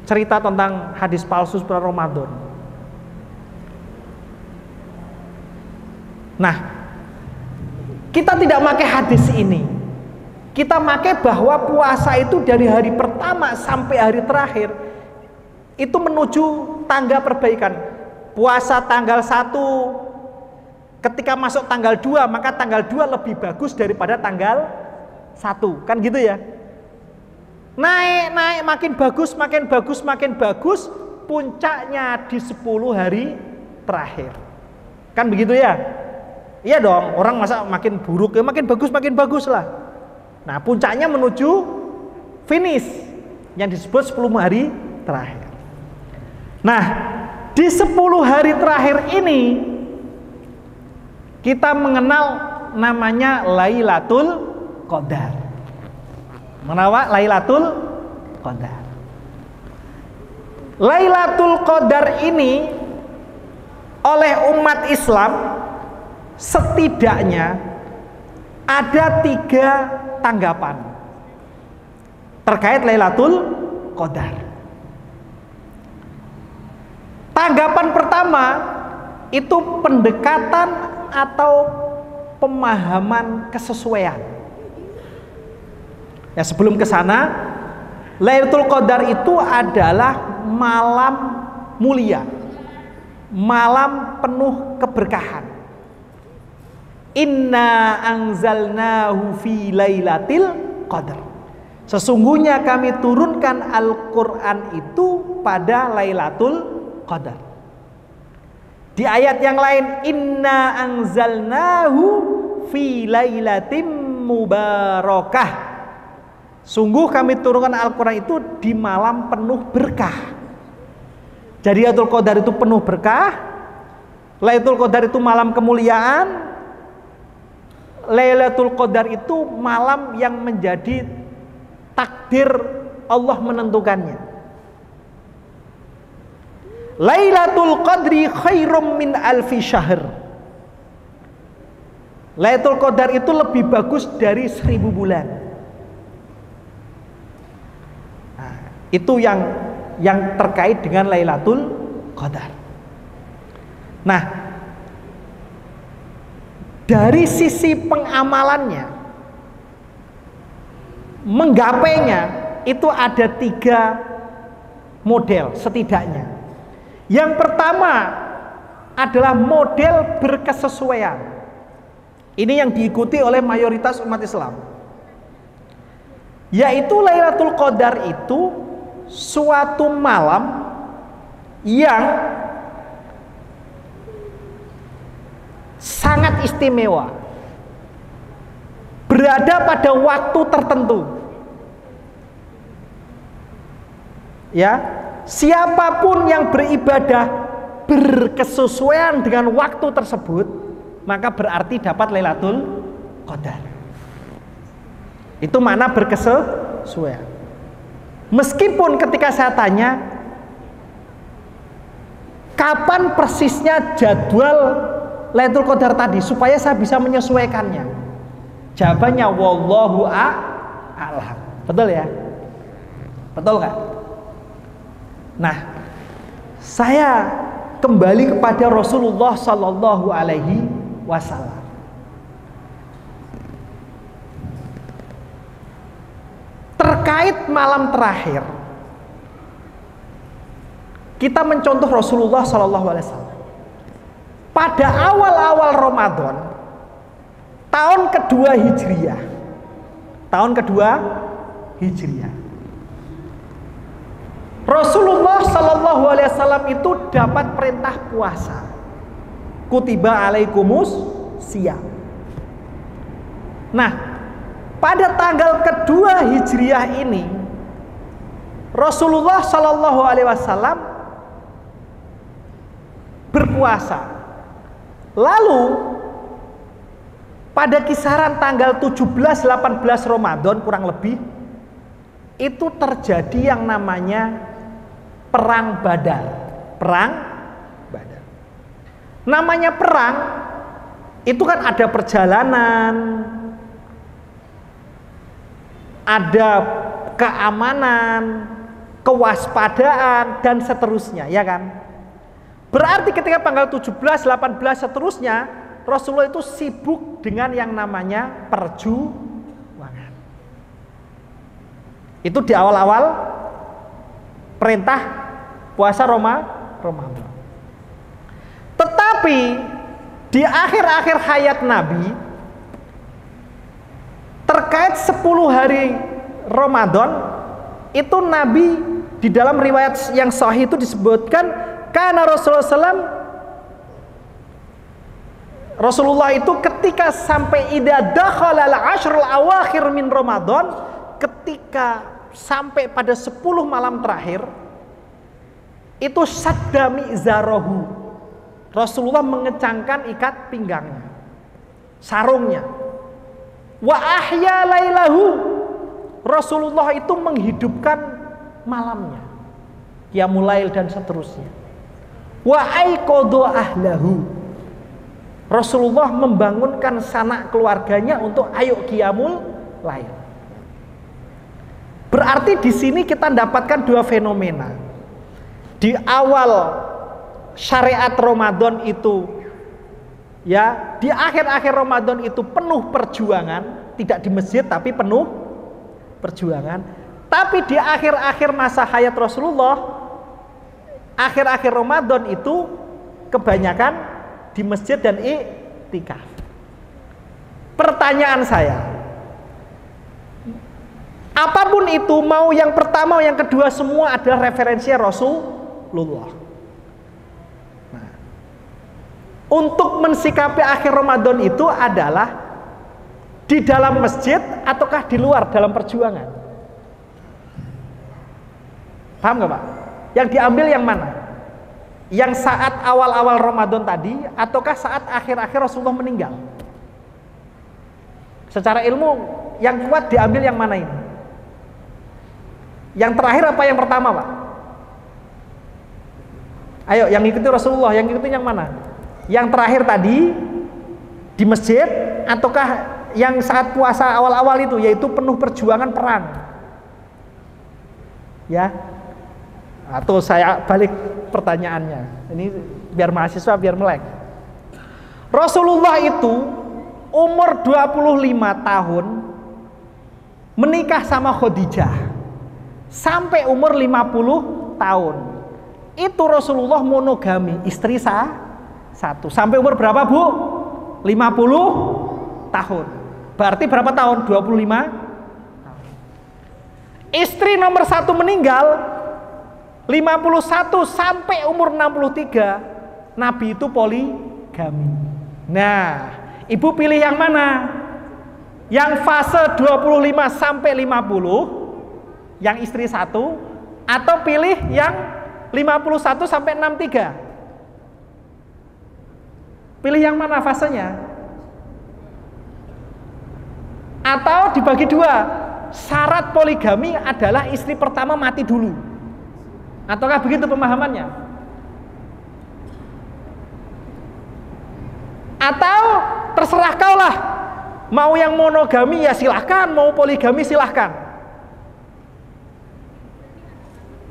cerita tentang hadis palsu bulan Ramadan. Nah, kita tidak pakai hadis ini. Kita pakai bahwa puasa itu dari hari pertama sampai hari terakhir itu menuju tangga perbaikan. Puasa tanggal 1, ketika masuk tanggal 2, maka tanggal 2 lebih bagus daripada tanggal 1. Kan gitu ya. Naik, makin bagus, puncaknya di 10 hari terakhir. Kan begitu ya? Iya dong, orang masa makin buruk ya makin bagus lah. Nah, puncaknya menuju finish yang disebut 10 hari terakhir. Nah, di 10 hari terakhir ini kita mengenal namanya Lailatul Qadar. Mengenal Lailatul Qadar. Lailatul Qadar ini oleh umat Islam setidaknya ada 3 tanggapan terkait Lailatul Qadar. Tanggapan pertama itu pendekatan atau pemahaman kesesuaian. Ya, sebelum ke sana, Lailatul Qadar itu adalah malam mulia, malam penuh keberkahan. Inna anzalnahu fi lailatil qadar. Sesungguhnya kami turunkan Al-Quran itu pada Lailatul Qadar. Di ayat yang lain, inna anzalnahu fi lailatim mubarakah. Sungguh kami turunkan Al-Quran itu di malam penuh berkah. Jadi Lailatul Qadar itu penuh berkah. Lailatul Qadar itu malam kemuliaan. Lailatul Qadar itu malam yang menjadi takdir Allah menentukannya. Lailatul Qadri khairum min alfi syahr. Lailatul Qadar itu lebih bagus dari 1000 bulan. Nah, itu yang terkait dengan Lailatul Qadar. Nah, dari sisi pengamalannya, menggapainya itu ada 3 model setidaknya. Yang pertama adalah model berkesesuaian. Ini yang diikuti oleh mayoritas umat Islam. Yaitu Lailatul Qadar itu suatu malam yang sangat istimewa, berada pada waktu tertentu. Ya, siapapun yang beribadah berkesesuaian dengan waktu tersebut, maka berarti dapat Lailatul Qadar. Itu makna berkesesuaian. Meskipun ketika saya tanya kapan persisnya jadwal Lailatul Qadar tadi supaya saya bisa menyesuaikannya, jawabannya wallahu a'lam. Betul ya? Betul nggak? Nah, saya kembali kepada Rasulullah Sallallahu Alaihi Wasallam. Terkait malam terakhir, kita mencontoh Rasulullah Sallallahu Alaihi Wasallam. Pada awal-awal Ramadan, tahun kedua Hijriah, Rasulullah Sallallahu Alaihi Wasallam itu dapat perintah puasa. Kutiba alaikumus siyam. Nah, pada tanggal kedua Hijriah ini Rasulullah Shallallahu Alaihi Wasallam berpuasa. Lalu pada kisaran tanggal 17-18 Ramadan kurang lebih itu terjadi yang namanya Perang Badar. Perang Badar. Namanya perang itu kan ada perjalanan, ada keamanan, kewaspadaan dan seterusnya, ya kan? Berarti ketika tanggal 17, 18 seterusnya Rasulullah itu sibuk dengan yang namanya perjuangan. Itu di awal-awal perintah puasa Ramadan. Tetapi di akhir-akhir hayat Nabi terkait 10 hari Ramadan itu Nabi di dalam riwayat yang sahih itu disebutkan karena Rasulullah itu ketika sampai idza dakhala al-ashrul awakhir min Ramadan, ketika sampai pada 10 malam terakhir itu sadda mi'zarahu, Rasulullah mengecangkan ikat pinggangnya, sarungnya. Wa ahya lailahu, Rasulullah itu menghidupkan malamnya, qiyamul lail dan seterusnya. Wa aiqadha ahlahu, Rasulullah membangunkan sanak keluarganya untuk ayo qiyamul lail. Berarti di sini kita dapatkan dua fenomena. Di awal syariat Ramadan itu, ya, di akhir-akhir Ramadan itu penuh perjuangan, tidak di masjid tapi penuh perjuangan. Tapi di akhir-akhir masa hayat Rasulullah, akhir-akhir Ramadan itu kebanyakan di masjid dan iktikaf. Pertanyaan saya, apapun itu, mau yang pertama, yang kedua, semua adalah referensi Rasulullah. Nah, untuk mensikapi akhir Ramadan itu adalah di dalam masjid ataukah di luar dalam perjuangan? Paham nggak Pak? Yang diambil yang mana? Yang saat awal-awal Ramadan tadi ataukah saat akhir-akhir Rasulullah meninggal? Secara ilmu yang kuat diambil yang mana ini? Yang terakhir apa yang pertama Pak? Ayo, yang ikuti Rasulullah, yang ikuti yang mana? Yang terakhir tadi di masjid ataukah yang saat puasa awal-awal itu, yaitu penuh perjuangan perang? Ya, atau saya balik pertanyaannya, ini biar mahasiswa biar melek. Rasulullah itu umur 25 tahun menikah sama Khadijah sampai umur 50 tahun. Itu Rasulullah monogami, istri satu. Sampai umur berapa Bu? 50 tahun. Berarti berapa tahun? 25 tahun. Istri nomor 1 meninggal 51 sampai umur 63. Nabi itu poligami. Nah, Ibu pilih yang mana? Yang fase 25 sampai 50, yang istri 1, atau pilih yang 51 sampai 63? Pilih yang mana fasenya? Atau dibagi dua, syarat poligami adalah istri pertama mati dulu, ataukah begitu pemahamannya? Atau terserah kau lah, mau yang monogami ya silahkan, mau poligami silahkan.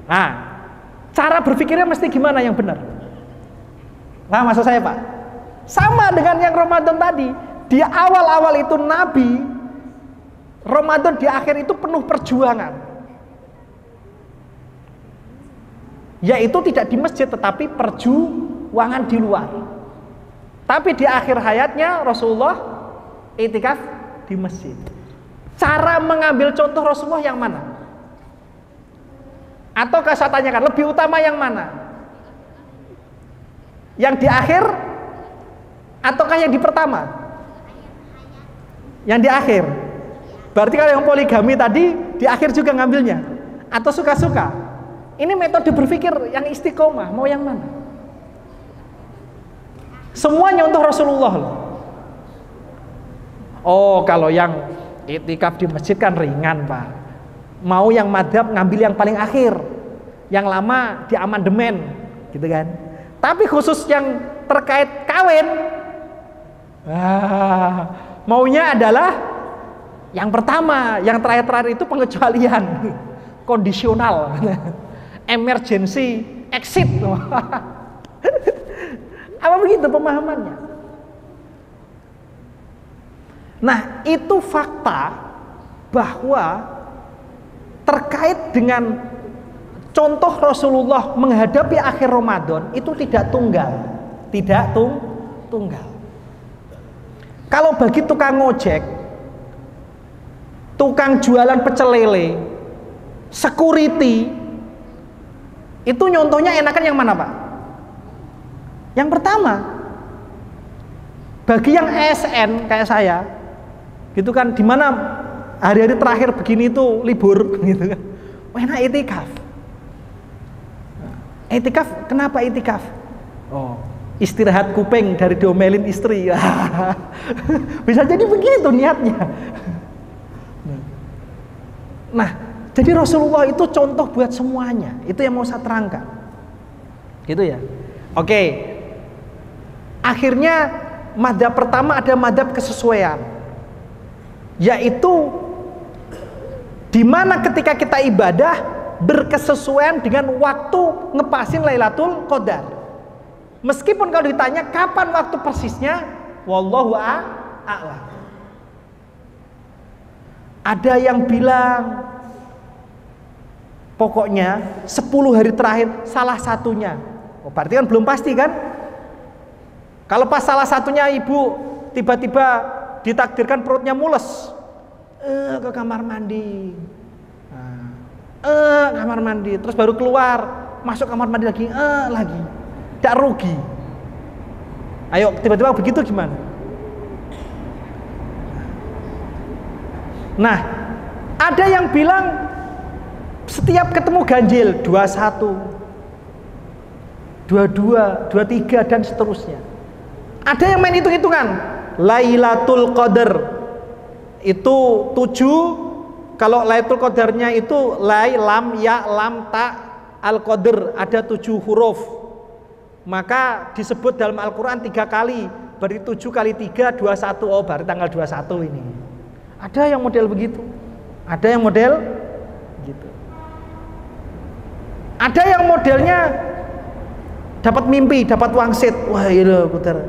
Nah, cara berpikirnya mesti gimana yang benar? Nah, maksud saya Pak, sama dengan yang Ramadan tadi. Di awal-awal itu Nabi, Ramadan di akhir itu penuh perjuangan, yaitu tidak di masjid tetapi perjuangan di luar. Tapi di akhir hayatnya Rasulullah iktikaf di masjid. Cara mengambil contoh Rasulullah yang mana? Ataukah saya tanyakan, lebih utama yang mana? Yang di akhir ataukah yang di pertama? Yang di akhir. Berarti kalau yang poligami tadi di akhir juga ngambilnya atau suka-suka. Ini metode berpikir yang istiqomah, mau yang mana? Semuanya untuk Rasulullah loh. Oh, kalau yang iktikaf di masjid kan ringan, Pak. Mau yang madhab ngambil yang paling akhir. Yang lama di amandemen, gitu kan. Tapi khusus yang terkait kawin, maunya adalah yang pertama, yang terakhir-terakhir itu pengecualian, kondisional, emergency exit. Apa begitu pemahamannya? Nah, itu fakta bahwa terkait dengan contoh Rasulullah menghadapi akhir Ramadan itu tidak tunggal, tunggal. Kalau bagi tukang ojek, tukang jualan pecel lele, security, itu nyontohnya enakan yang mana, Pak? Yang pertama. Bagi yang ASN kayak saya, gitu kan, dimana hari-hari terakhir begini itu libur, gitu kan, enak itikaf. Itikaf, kenapa itikaf? Oh, istirahat kuping dari diomelin istri. Bisa jadi begitu niatnya. Nah, jadi Rasulullah itu contoh buat semuanya. Itu yang mau saya terangkan. Gitu ya. Oke. Akhirnya madhab pertama ada madhab kesesuaian. Yaitu dimana ketika kita ibadah berkesesuaian dengan waktu ngepasin Lailatul Qadar. Meskipun kalau ditanya kapan waktu persisnya, wallahu a'lam. Ada yang bilang pokoknya 10 hari terakhir salah satunya. Oh, berarti kan belum pasti kan? Kalau pas salah satunya ibu tiba-tiba ditakdirkan perutnya mules, ke kamar mandi. Kamar mandi, terus baru keluar, masuk kamar mandi lagi, tidak rugi. Ayo, tiba-tiba begitu gimana? Nah, ada yang bilang setiap ketemu ganjil 21, 22, 23 dan seterusnya. Ada yang main hitung-hitungan. Lailatul Qadar itu 7. Kalau Lailatul Qadarnya itu lai, lam, ya, lam, ta, al-qadr, ada 7 huruf. Maka disebut dalam Al-Quran 3 kali. Berarti 7 kali 3, 21. Oh, berarti tanggal 21 ini. Ada yang model begitu. Ada yang model gitu. Ada yang modelnya dapat mimpi, dapat wangsit. Wah, iya putar.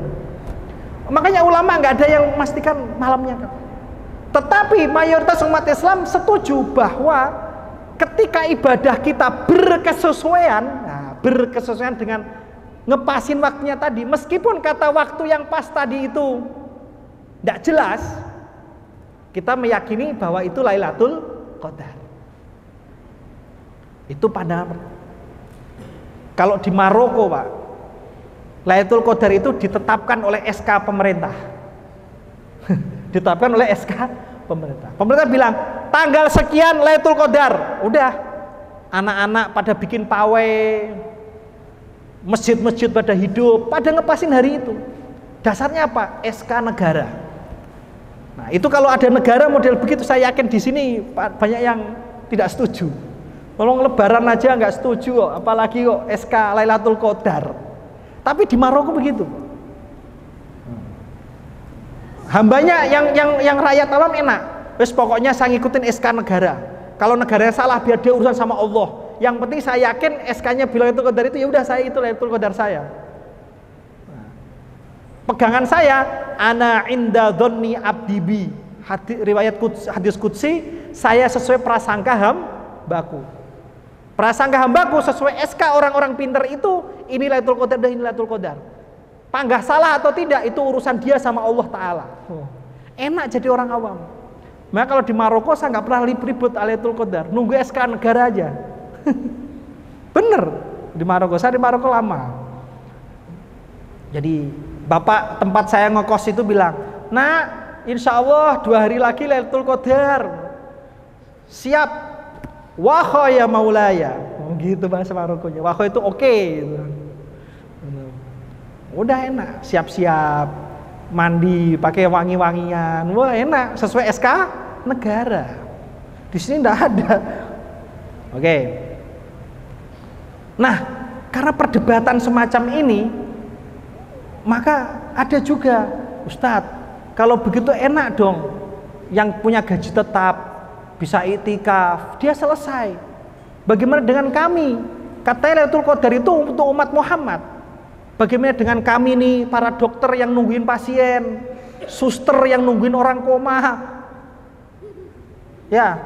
Makanya ulama nggak ada yang memastikan malamnya. Tetapi mayoritas umat Islam setuju bahwa ketika ibadah kita berkesesuaian dengan ngepasin waktunya tadi, meskipun kata waktu yang pas tadi itu tidak jelas, kita meyakini bahwa itu Lailatul Qadar. Itu pandangan. Kalau di Maroko, Pak, Lailatul Qadar itu ditetapkan oleh SK pemerintah. Ditetapkan oleh SK pemerintah. Pemerintah bilang tanggal sekian Lailatul Qadar. Udah, anak-anak pada bikin pawai, masjid-masjid pada hidup, pada ngepasin hari itu. Dasarnya apa? SK negara. Nah, itu kalau ada negara model begitu, saya yakin di sini banyak yang tidak setuju. Kalau lebaran aja nggak setuju kok, apalagi kok SK Lailatul Qadar. Tapi di Maroko begitu. Hambanya yang rakyat awam enak. Wes pokoknya saya ngikutin SK negara. Kalau negaranya salah biar dia urusan sama Allah. Yang penting saya yakin SK-nya bilang itu Qadar itu, ya udah saya itu Lailatul Qadar saya. Pegangan saya, ana inda dzanni abdi bi. Riwayat hadis qudsi, saya sesuai prasangka hambaku. Prasangka hambaku sesuai SK orang-orang pinter itu, ini Lailatul Qadar dan ini Lailatul Qadar. Panggah salah atau tidak itu urusan dia sama Allah Ta'ala. Enak jadi orang awam. Maka kalau di Maroko saya nggak pernah ribut Lailatul Qadar, nunggu SK negara aja. Bener di Maroko, saya di Maroko lama. Jadi bapak tempat saya ngekos itu bilang, nah insya Allah 2 hari lagi Lailatul Qadar. Siap. Wahai ya maulaya. Gitu bahasa Marokonya. Wahai itu oke. Gitu. Udah enak. Siap-siap. Mandi, pakai wangi-wangian. Wah enak. Sesuai SK negara. Di sini enggak ada. Oke. Nah, karena perdebatan semacam ini, maka ada juga, Ustadz, kalau begitu enak dong, yang punya gaji tetap, bisa iktikaf, dia selesai. Bagaimana dengan kami? Katanya Lailatul Qadar itu untuk umat Muhammad. Bagaimana dengan kami nih, para dokter yang nungguin pasien, suster yang nungguin orang koma, ya,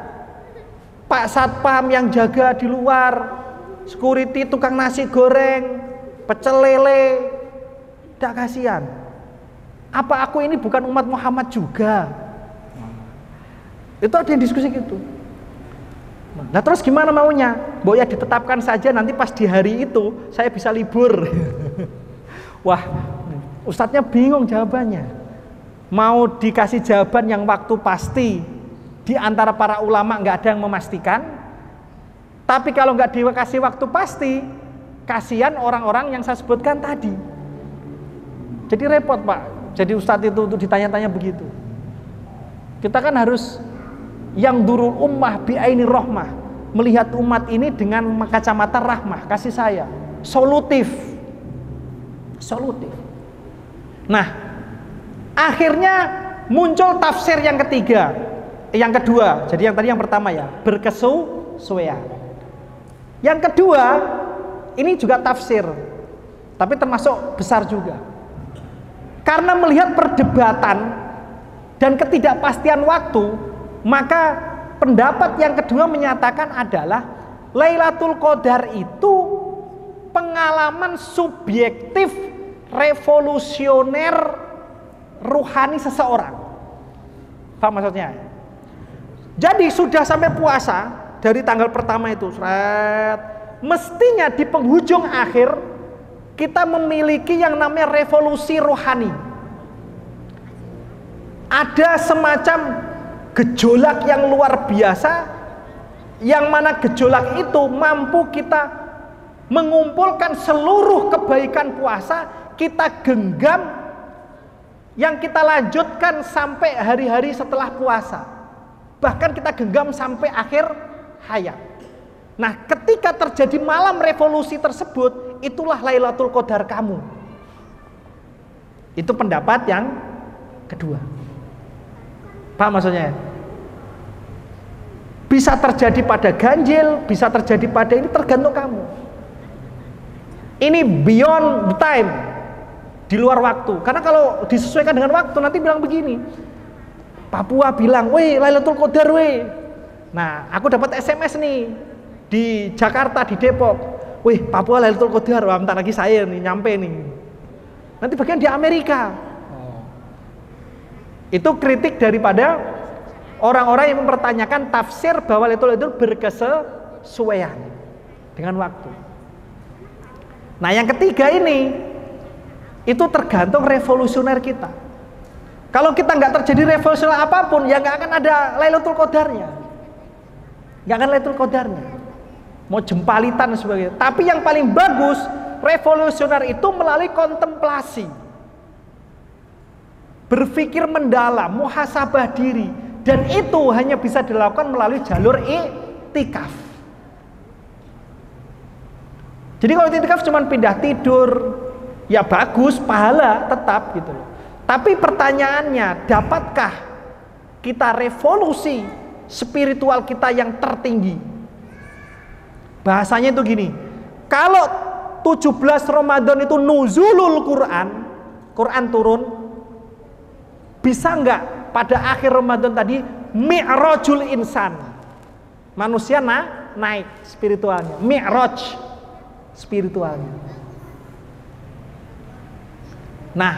Pak Satpam yang jaga di luar, security tukang nasi goreng, pecel lele, tidak kasihan. Apa aku ini bukan umat Muhammad juga? Itu ada yang diskusi gitu. Nah terus gimana maunya? Mbok ya ditetapkan saja, nanti pas di hari itu saya bisa libur. Wah, ustadznya bingung jawabannya. Mau dikasih jawaban yang waktu pasti, di antara para ulama nggak ada yang memastikan. Tapi kalau nggak dikasih waktu pasti, kasihan orang-orang yang saya sebutkan tadi. Jadi repot Pak. Jadi ustadz itu untuk ditanya-tanya begitu. Kita kan harus yang durul ummah bi'aini rahmah, melihat umat ini dengan kacamata rahmah, kasih sayang, solutif. Nah, akhirnya muncul tafsir yang ketiga, yang kedua. Jadi yang tadi yang pertama ya, berkesesuaian. Yang kedua, ini juga tafsir, tapi termasuk besar juga. Karena melihat perdebatan dan ketidakpastian waktu, maka pendapat yang kedua menyatakan adalah Lailatul Qadar itu pengalaman subjektif revolusioner ruhani seseorang. Paham maksudnya? Jadi sudah sampai puasa dari tanggal pertama itu, mestinya di penghujung akhir kita memiliki yang namanya revolusi rohani. Ada semacam gejolak yang luar biasa, yang mana gejolak itu mampu kita mengumpulkan seluruh kebaikan puasa, kita genggam, yang kita lanjutkan sampai hari-hari setelah puasa. Bahkan kita genggam sampai akhir hayat. Nah, ketika terjadi malam revolusi tersebut, itulah Lailatul Qadar kamu. Itu pendapat yang kedua. Paham maksudnya? Bisa terjadi pada ganjil, bisa terjadi pada ini, tergantung kamu. Ini beyond the time, di luar waktu. Karena kalau disesuaikan dengan waktu, nanti bilang begini, Papua bilang, weh Lailatul Qadar weh. Nah, aku dapat SMS nih, di Jakarta, di Depok, wih Papua Lailatul Qadar, wah bentar lagi saya nih nyampe nih. Nanti bagian di Amerika. Itu kritik daripada orang-orang yang mempertanyakan tafsir bahwa Lailatul Qadar berkesesuaian dengan waktu. Nah yang ketiga ini, itu tergantung revolusioner kita. Kalau kita nggak terjadi revolusioner apapun, ya nggak akan ada Lailatul Qadarnya. Nggak akan Lailatul Qadarnya. Mau jempalitan sebagainya. Tapi yang paling bagus, revolusioner itu melalui kontemplasi, berpikir mendalam, muhasabah diri, dan itu hanya bisa dilakukan melalui jalur iktikaf. Jadi kalau iktikaf cuma pindah tidur, ya bagus, pahala tetap gitu loh. Tapi pertanyaannya, dapatkah kita revolusi spiritual kita yang tertinggi? Bahasanya itu gini, kalau 17 Ramadan itu nuzulul Quran, Quran turun, bisa nggak pada akhir Ramadan tadi mi'rajul insan, manusia naik spiritualnya, mi'raj spiritualnya. Nah,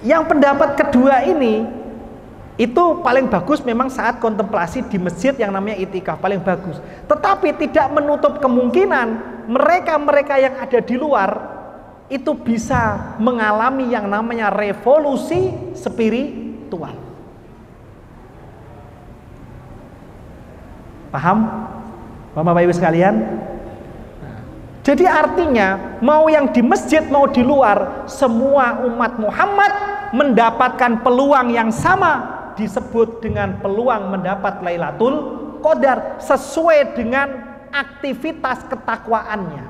yang pendapat kedua ini itu paling bagus memang saat kontemplasi di masjid yang namanya itikaf, paling bagus. Tetapi tidak menutup kemungkinan mereka-mereka yang ada di luar itu bisa mengalami yang namanya revolusi spiritual. Paham? Bapak Ibu sekalian? Jadi artinya mau yang di masjid mau di luar, semua umat Muhammad mendapatkan peluang yang sama, disebut dengan peluang mendapat Lailatul Qadar sesuai dengan aktivitas ketakwaannya.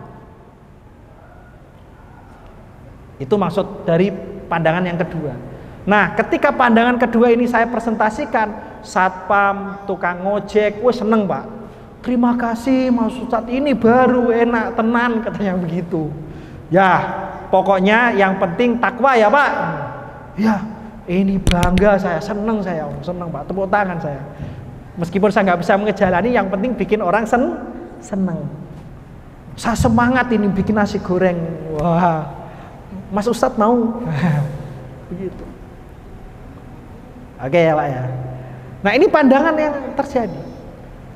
Itu maksud dari pandangan yang kedua. Nah, ketika pandangan kedua ini saya presentasikan, satpam, tukang ngojek, wah seneng Pak. Terima kasih Mas Ustadz, ini baru enak tenan, katanya begitu. Ya, pokoknya yang penting takwa ya Pak. Ya, ini bangga saya, seneng Pak, tepuk tangan saya. Meskipun saya nggak bisa mengejalani, yang penting bikin orang seneng. Saya semangat ini bikin nasi goreng. Wah, Mas Ustadz mau? Begitu. Oke ya Pak ya. Nah ini pandangan yang terjadi.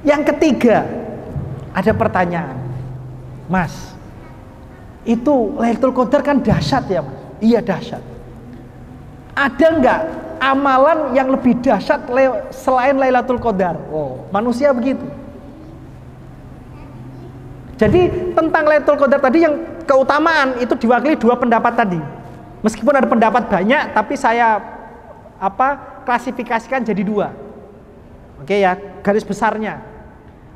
Yang ketiga, ada pertanyaan, Mas, itu Lailatul Qadar kan dahsyat ya Mas? Iya dahsyat. Ada nggak amalan yang lebih dahsyat selain Lailatul Qadar? Oh, manusia begitu. Jadi tentang Lailatul Qadar tadi yang keutamaan itu diwakili dua pendapat tadi. Meskipun ada pendapat banyak, tapi saya klasifikasikan jadi dua. Oke ya, garis besarnya.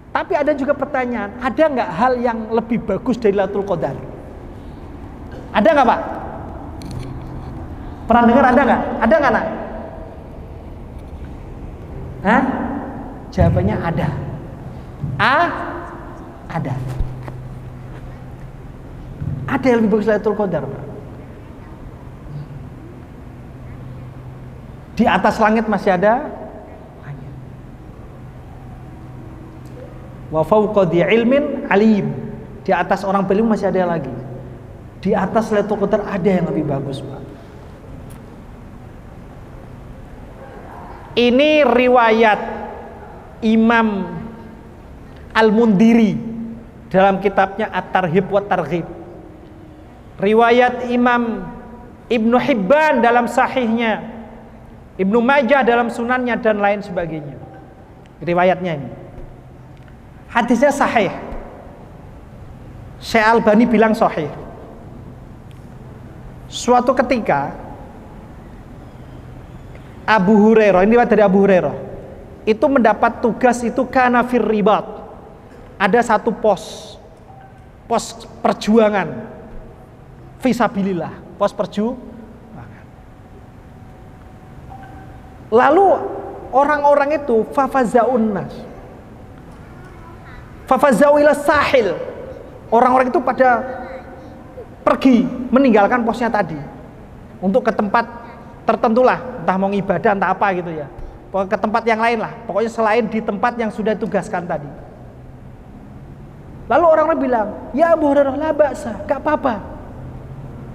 Tapi ada juga pertanyaan, ada nggak hal yang lebih bagus dari Lailatul Qadar? Ada nggak Pak? Pernah dengar ada nggak? Ada nggak nak? Hah? Jawabannya ada. Ada. Ada yang lebih bagus dari Lailatul Qadar Pak. Di atas langit masih ada. Wa fawqa dhi ilmin alim. Di atas orang berilmu masih ada lagi. Di atas Lailatul Qadar ada yang lebih bagus, Pak. Ini riwayat Imam Al-Mundhiri dalam kitabnya At-Tarhib wa Targhib. Riwayat Imam Ibnu Hibban dalam sahihnya, Ibnu Majah dalam sunannya dan lain sebagainya. Riwayatnya ini. Hadisnya sahih. Syekh Albani bilang sahih. Suatu ketika Abu Hurairah, ini dari Abu Hurairah, itu mendapat tugas itu kana fir ribat. Ada satu pos perjuangan fisabilillah, pos perjuangan. Lalu orang-orang itu fafazaun nas. Fafazau ila sahil. Orang-orang itu pada pergi meninggalkan posnya tadi untuk ke tempat tertentu lah, entah mau ibadah entah apa gitu ya. Pokoknya ke tempat yang lain lah, pokoknya selain di tempat yang sudah ditugaskan tadi. Lalu orang-orang bilang, "Ya Abu Hurairah, la ba'sa, enggak apa-apa."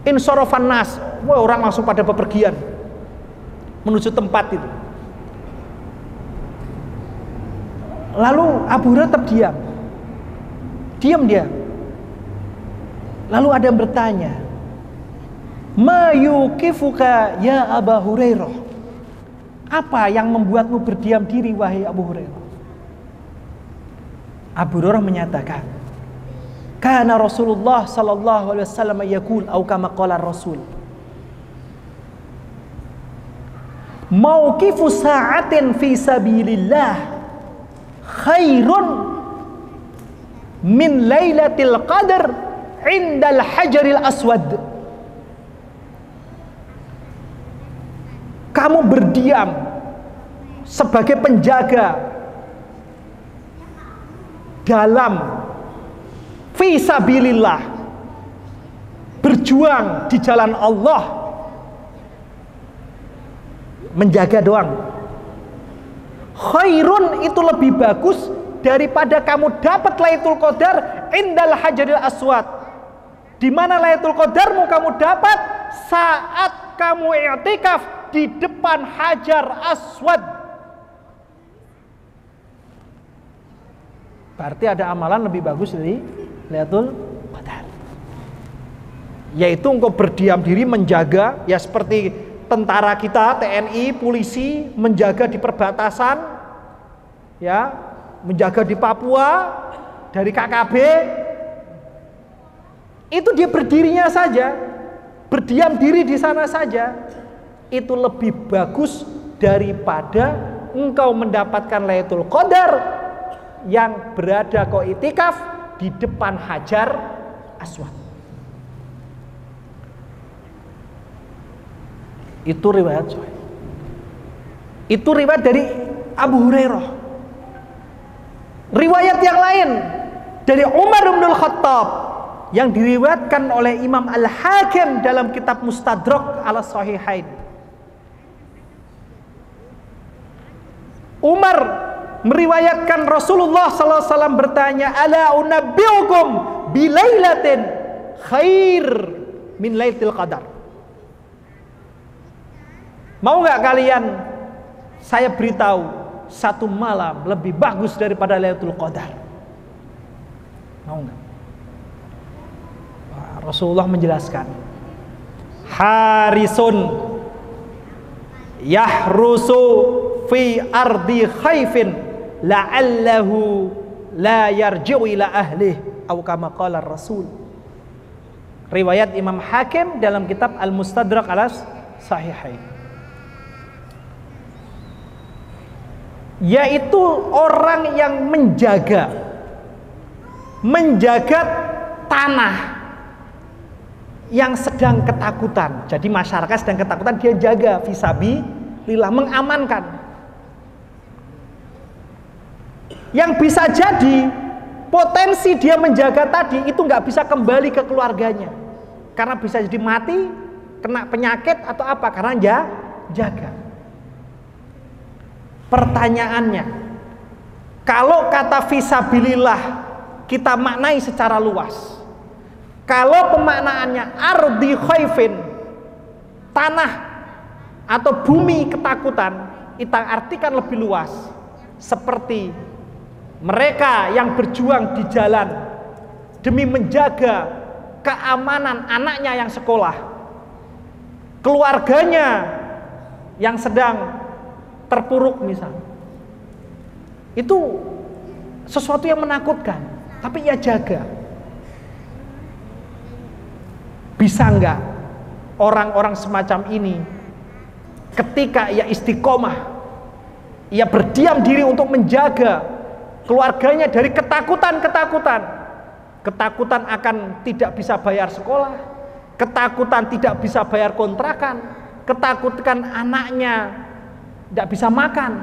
Insarafan nas, wah orang langsung pada bepergian menuju tempat itu. Lalu Abu Hurairah tetap diam dia. Lalu ada yang bertanya, "Ma yuqifuka ya Abu Hurairah?" Apa yang membuatmu berdiam diri wahai Abu Hurairah? Abu Hurairah menyatakan, "Kana Rasulullah sallallahu alaihi wasallam yaqul au kama qala Rasul, mauqifu sa'atin fi sabilillah khairun min lailatil qadar indal hajaril aswad." Kamu berdiam sebagai penjaga dalam fisabilillah, berjuang di jalan Allah, menjaga doang, khairun itu lebih bagus daripada kamu dapat Lailatul Qadar indal hajaril aswad. Di mana Lailatul Qadarmu kamu dapat saat kamu i'tikaf di depan Hajar Aswad. Berarti ada amalan lebih bagus dari Lailatul Qadar, yaitu engkau berdiam diri menjaga, ya seperti tentara kita, TNI, polisi menjaga di perbatasan, ya menjaga di Papua dari KKB, itu dia berdirinya saja, berdiam diri di sana saja, itu lebih bagus daripada engkau mendapatkan Lailatul Qadar yang berada kau itikaf di depan Hajar Aswad. Itu riwayat sahih. Itu riwayat dari Abu Hurairah. Riwayat yang lain dari Umar bin Khattab yang diriwayatkan oleh Imam Al-Hakim dalam kitab Mustadrak ala Sahihain. Umar meriwayatkan Rasulullah SAW bertanya, ala unabbiukum bilailatin khair min lailatul qadar. Mau nggak kalian saya beritahu satu malam lebih bagus daripada Lailatul Qadar? Mau nggak? Rasulullah menjelaskan, harisun yahrusu fi ardi khaifin la'allahu la yarji'u ila ahlih atau kama qala Rasul. Riwayat Imam Hakim dalam kitab Al-Mustadrak ala Sahihain. Yaitu orang yang menjaga tanah yang sedang ketakutan. Jadi masyarakat sedang ketakutan, dia jaga fisabilillah, mengamankan. Yang bisa jadi potensi dia menjaga tadi itu nggak bisa kembali ke keluarganya, karena bisa jadi mati, kena penyakit atau apa, karena dia jaga. Pertanyaannya, kalau kata fisabilillah kita maknai secara luas, kalau pemaknaannya ardi khaifin, tanah atau bumi ketakutan, kita artikan lebih luas, seperti mereka yang berjuang di jalan demi menjaga keamanan anaknya yang sekolah, keluarganya yang sedang terpuruk misalnya. Itu sesuatu yang menakutkan, tapi ia jaga. Bisa enggak orang-orang semacam ini ketika ia istiqomah, ia berdiam diri untuk menjaga keluarganya dari ketakutan akan tidak bisa bayar sekolah, ketakutan tidak bisa bayar kontrakan, ketakutan anaknya tidak bisa makan,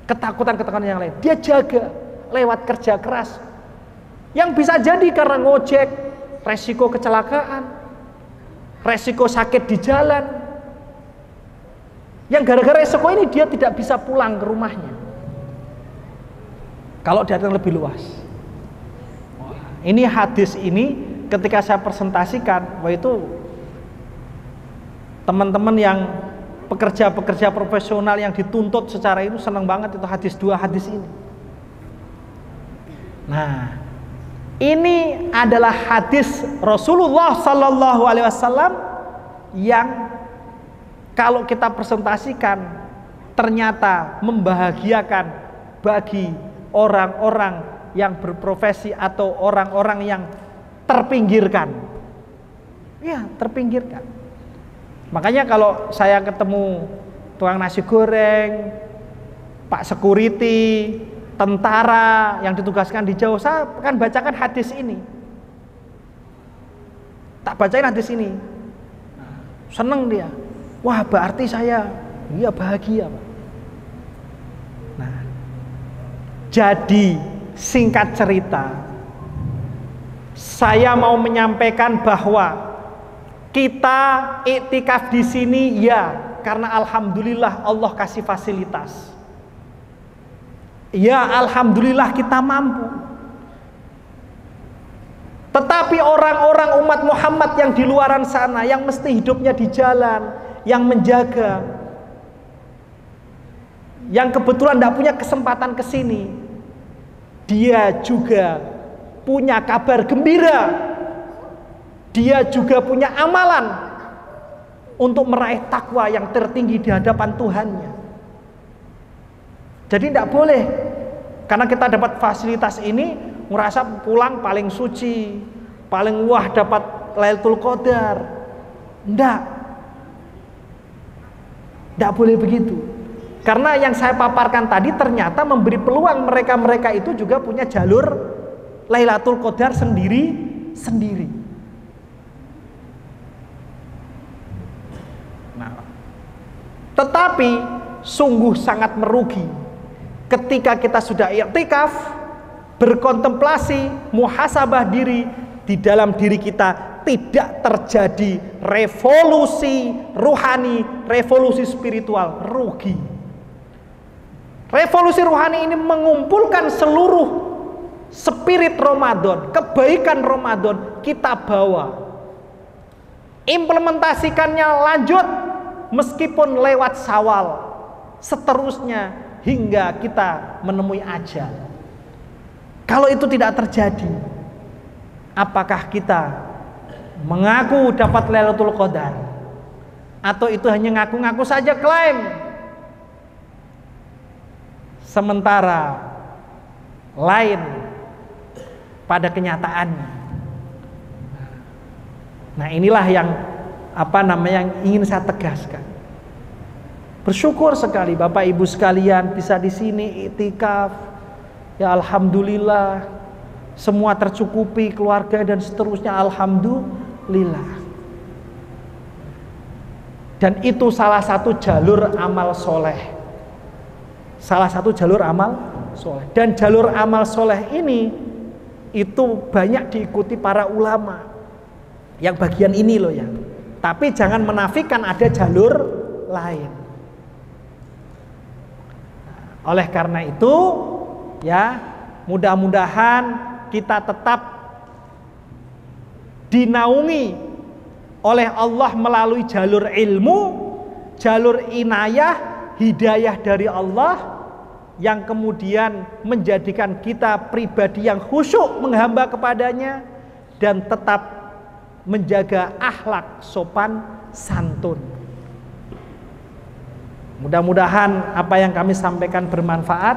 ketakutan yang lain, dia jaga lewat kerja keras, yang bisa jadi karena ngojek, resiko kecelakaan, resiko sakit di jalan, yang gara-gara resiko ini dia tidak bisa pulang ke rumahnya. Kalau datang lebih luas, ini hadis ini ketika saya presentasikan, wah itu teman-teman yang pekerja-pekerja profesional yang dituntut secara itu senang banget itu dua hadis ini. Nah, ini adalah hadis Rasulullah Sallallahu Alaihi Wasallam yang kalau kita presentasikan ternyata membahagiakan bagi orang-orang yang berprofesi atau orang-orang yang terpinggirkan. Ya, terpinggirkan. Makanya kalau saya ketemu tukang nasi goreng, Pak security, tentara yang ditugaskan di jauh, saya akan bacakan hadis ini. Tak bacain hadis ini, seneng dia. Wah, berarti saya bahagia, Pak. Nah, jadi singkat cerita, saya mau menyampaikan bahwa kita iktikaf di sini ya karena alhamdulillah Allah kasih fasilitas. Ya alhamdulillah kita mampu. Tetapi orang-orang umat Muhammad yang di luaran sana, yang mesti hidupnya di jalan, yang menjaga, yang kebetulan tidak punya kesempatan ke sini, dia juga punya kabar gembira. Dia juga punya amalan untuk meraih takwa yang tertinggi di hadapan Tuhannya. Jadi tidak boleh Karena kita dapat fasilitas ini, ngerasa pulang paling suci, paling wah dapat Lailatul Qadar. Enggak boleh begitu. Karena yang saya paparkan tadi ternyata memberi peluang mereka-mereka itu juga punya jalur Lailatul Qadar sendiri. Nah, tetapi sungguh sangat merugi ketika kita sudah i'tikaf, berkontemplasi, muhasabah diri, di dalam diri kita tidak terjadi revolusi rohani, revolusi spiritual. Rugi. Revolusi rohani ini mengumpulkan seluruh spirit Ramadan, kebaikan Ramadan kita bawa, implementasikannya lanjut meskipun lewat Syawal, seterusnya hingga kita menemui ajal. Kalau itu tidak terjadi, apakah kita mengaku dapat Lailatul Qadar, atau itu hanya ngaku-ngaku saja, klaim, sementara lain pada kenyataannya. Nah, inilah yang yang ingin saya tegaskan. Bersyukur sekali Bapak Ibu sekalian bisa di sini i'tikaf. Ya alhamdulillah, semua tercukupi, keluarga dan seterusnya, alhamdulillah. Dan itu salah satu jalur amal soleh. Salah satu jalur amal soleh. Dan jalur amal soleh ini itu banyak diikuti para ulama. Yang bagian ini loh ya. Tapi jangan menafikan ada jalur lain. Oleh karena itu, ya, mudah-mudahan kita tetap dinaungi oleh Allah melalui jalur ilmu, jalur inayah, hidayah dari Allah, yang kemudian menjadikan kita pribadi yang khusyuk menghamba kepadanya dan tetap menjaga akhlak sopan santun. Mudah-mudahan apa yang kami sampaikan bermanfaat.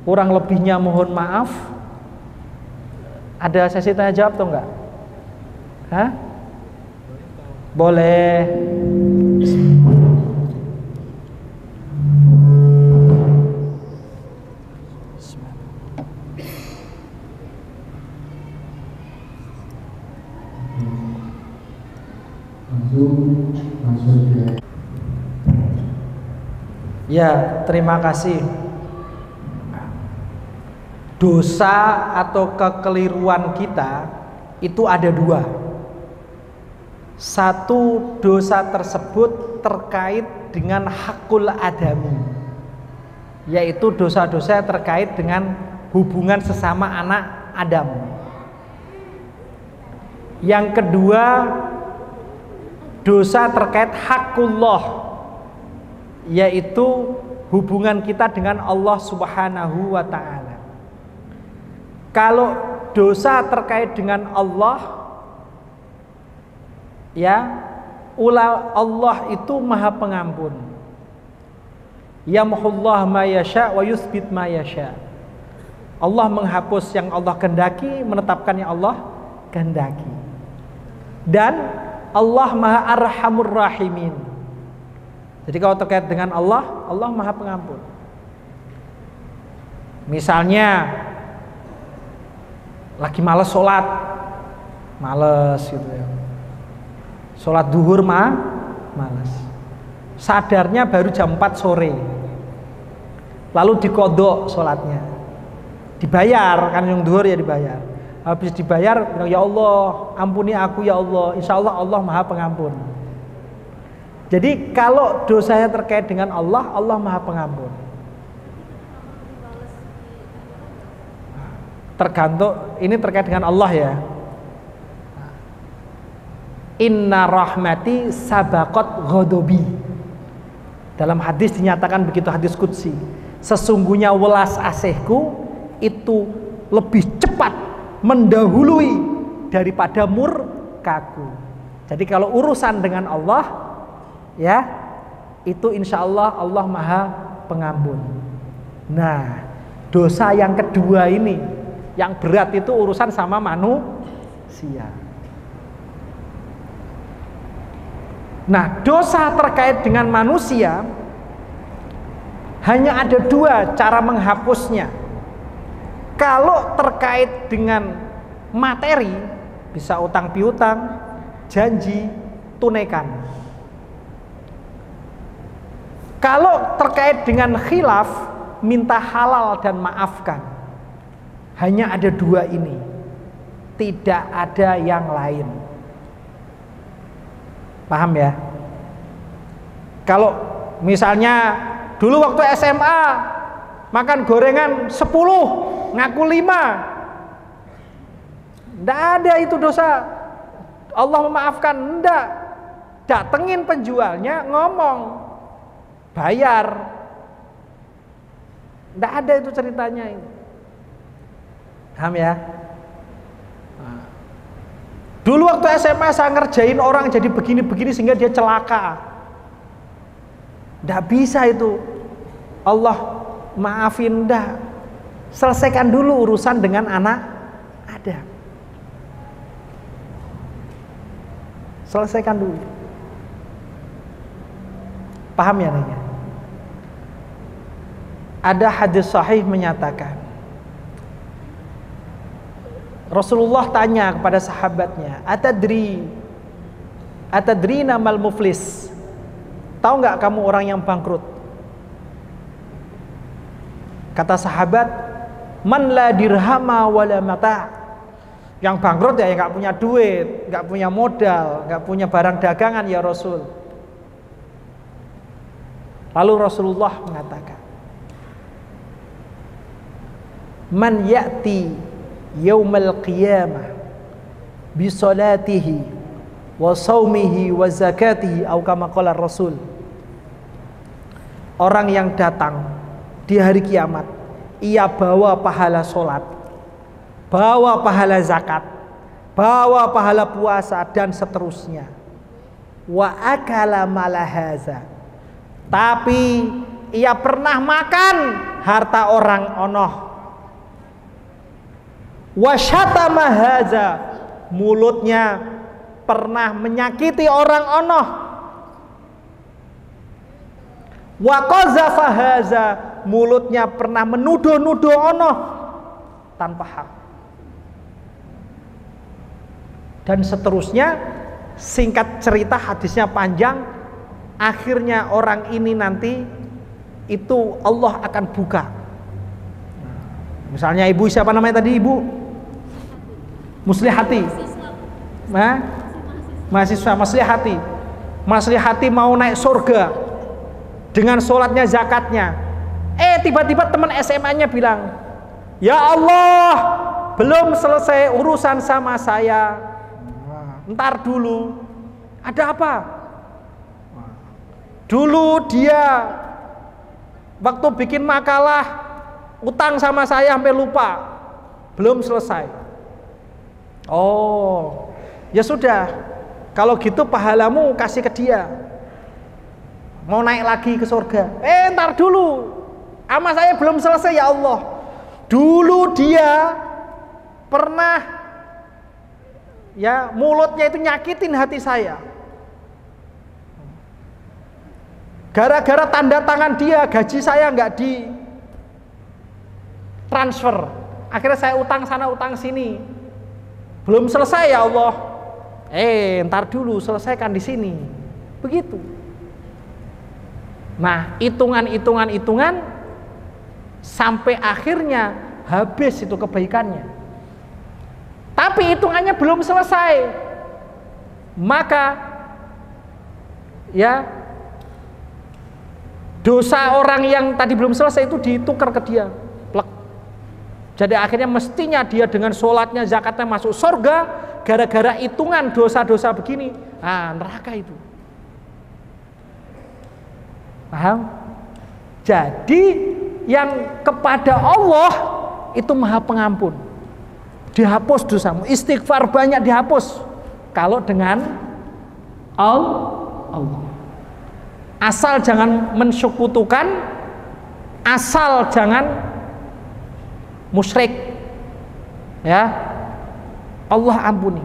Kurang lebihnya mohon maaf. Ada sesi tanya jawab atau enggak? Hah? Boleh. Ya, terima kasih. Dosa atau kekeliruan kita itu ada dua. Satu, dosa tersebut terkait dengan hakul adami, yaitu dosa-dosa terkait dengan hubungan sesama anak Adam. Yang kedua, dosa terkait hakullah, yaitu hubungan kita dengan Allah Subhanahu wa ta'ala. Kalau dosa terkait dengan Allah, ya, Allah itu Maha Pengampun. Yamhullah ma yasha wa yuthbit ma yasha. Allah menghapus yang Allah kehendaki, menetapkan yang Allah kehendaki. Dan Allah Maha Arhamur Rahimin. Jadi kalau terkait dengan Allah, Allah Maha Pengampun. Misalnya lagi males sholat, males gitu ya. Sholat duhur males. Sadarnya baru jam 4 sore. Lalu dikodok sholatnya. Dibayar, kan yang duhur ya dibayar. Habis dibayar, bilang, ya Allah, ampuni aku ya Allah. Insya Allah Allah Maha Pengampun. Jadi kalau dosanya terkait dengan Allah, Allah Maha Pengampun. Tergantung, ini terkait dengan Allah ya. Inna rahmati sabaqat ghadabi. Dalam hadis dinyatakan begitu, hadis qudsi. Sesungguhnya welas asihku itu lebih cepat mendahului daripada murkaku. Jadi kalau urusan dengan Allah, ya, itu insya Allah Allah Maha Pengampun. Nah, dosa yang kedua ini, yang berat itu urusan sama manusia. Nah, dosa terkait dengan manusia hanya ada dua cara menghapusnya. Kalau terkait dengan materi, bisa utang piutang, janji, tunaikan. Kalau terkait dengan khilaf, minta halal dan maafkan. Hanya ada dua ini, tidak ada yang lain. Paham ya? Kalau misalnya dulu waktu SMA makan gorengan 10, ngaku 5, nggak ada itu dosa. Allah memaafkan, enggak. Datengin penjualnya, ngomong, bayar. Nggak ada itu ceritanya ini. Paham ya? Nah. Dulu waktu SMA saya ngerjain orang jadi begini-begini sehingga dia celaka. Nggak bisa itu. Allah maafin, enggak. Selesaikan dulu urusan dengan anak Adam. Selesaikan dulu. Paham ya Naya? Ada hadis sahih menyatakan, Rasulullah tanya kepada sahabatnya, Atadrina mal muflis? Tahu nggak kamu orang yang bangkrut? Kata sahabat, man la dirhama wala mata. Yang bangkrut ya yang nggak punya duit, nggak punya modal, nggak punya barang dagangan ya Rasul. Lalu Rasulullah mengatakan, man ya'ti yaumal qiyamah bi salatihi wa saumihi wa zakatihi atau kama qala Rasul. Orang yang datang di hari kiamat, ia bawa pahala solat, bawa pahala zakat, bawa pahala puasa dan seterusnya. Wa akala malahaza, tapi ia pernah makan harta orang onoh. Wa syatama haza, mulutnya pernah menyakiti orang onoh. Wa qazafa haza, mulutnya pernah menuduh-nuduh onoh tanpa hak. Dan seterusnya, singkat cerita hadisnya panjang, akhirnya orang ini nanti itu Allah akan buka. Misalnya ibu siapa namanya tadi ibu? Muslihati. Nah, mahasiswa Muslihati. Muslihati mau naik surga dengan sholatnya, zakatnya. Tiba-tiba teman SMA-nya bilang, ya Allah, belum selesai urusan sama saya. Ntar dulu. Ada apa? Dulu dia waktu bikin makalah utang sama saya sampai lupa, belum selesai. Oh, ya sudah. Kalau gitu pahalamu kasih ke dia. Mau naik lagi ke surga. Ntar dulu. Ama saya belum selesai ya Allah. Dulu dia pernah ya mulutnya itu nyakitin hati saya. Gara-gara tanda tangan dia gaji saya nggak di transfer. Akhirnya saya utang sana utang sini. Belum selesai ya Allah. Ntar dulu selesaikan di sini. Begitu. Nah, hitungan sampai akhirnya habis itu kebaikannya. Tapi hitungannya belum selesai. Maka ya dosa orang yang tadi belum selesai itu ditukar ke dia. Plek. Jadi akhirnya mestinya dia dengan sholatnya, zakatnya masuk surga, gara-gara hitungan dosa-dosa begini. Nah, neraka itu. Paham? Jadi yang kepada Allah itu Maha Pengampun. Dihapus dosamu, istighfar banyak dihapus. Kalau dengan Allah. Asal jangan mensyukutukan, asal jangan musyrik, ya Allah ampuni.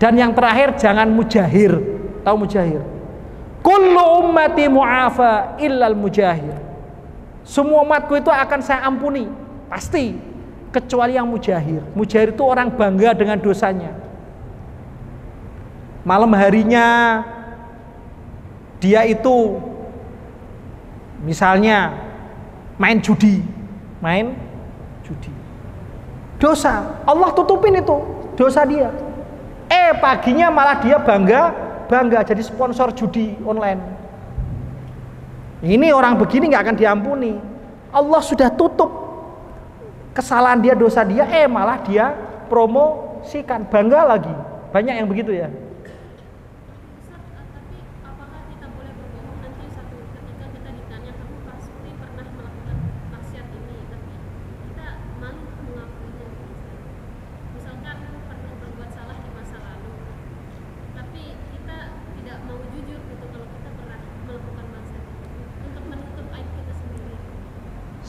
Dan yang terakhir, jangan mujahir. Tahu mujahir? Kullu ummati mu'afa illal mujahir. Semua umatku itu akan saya ampuni, pasti, kecuali yang mujahir. Mujahir itu orang bangga dengan dosanya. Malam harinya dia itu misalnya main judi. Dosa, Allah tutupin itu dosa dia. Paginya malah dia bangga jadi sponsor judi online. Ini orang begini nggak akan diampuni. Allah sudah tutup kesalahan dia, dosa dia, malah dia promosikan, bangga lagi. Banyak yang begitu ya.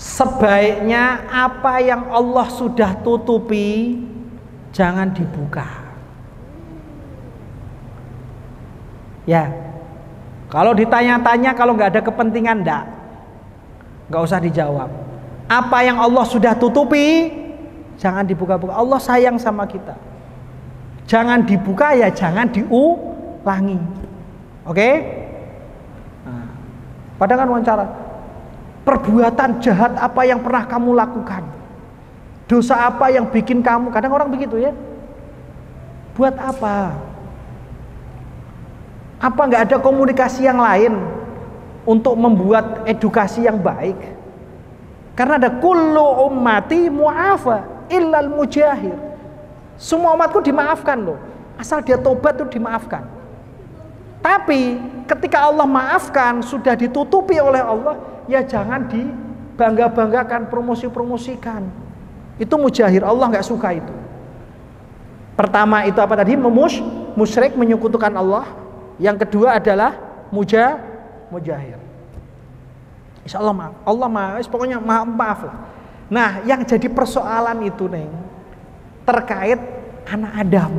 Sebaiknya apa yang Allah sudah tutupi jangan dibuka. Ya, kalau ditanya-tanya, kalau nggak ada kepentingan, nggak usah dijawab. Apa yang Allah sudah tutupi jangan dibuka-buka. Allah sayang sama kita. Jangan dibuka, ya jangan diulangi. Oke? Nah, padahal kan wawancara. Perbuatan jahat apa yang pernah kamu lakukan? Dosa apa yang bikin kamu? Kadang orang begitu ya. Buat apa? Apa nggak ada komunikasi yang lain untuk membuat edukasi yang baik? Karena ada kullu ummati mu'afa illal mujahir. Semua umatku dimaafkan loh. Asal dia tobat tuh dimaafkan. Tapi ketika Allah maafkan, sudah ditutupi oleh Allah, ya jangan dibangga-banggakan, promosi-promosikan. Itu mujahir, Allah nggak suka itu. Pertama itu apa tadi? Musyrik, menyekutukan Allah. Yang kedua adalah mujahir. Insya Allah maaf. Allah maaf, pokoknya maaf lah. Nah, yang jadi persoalan itu Neng, terkait anak Adam,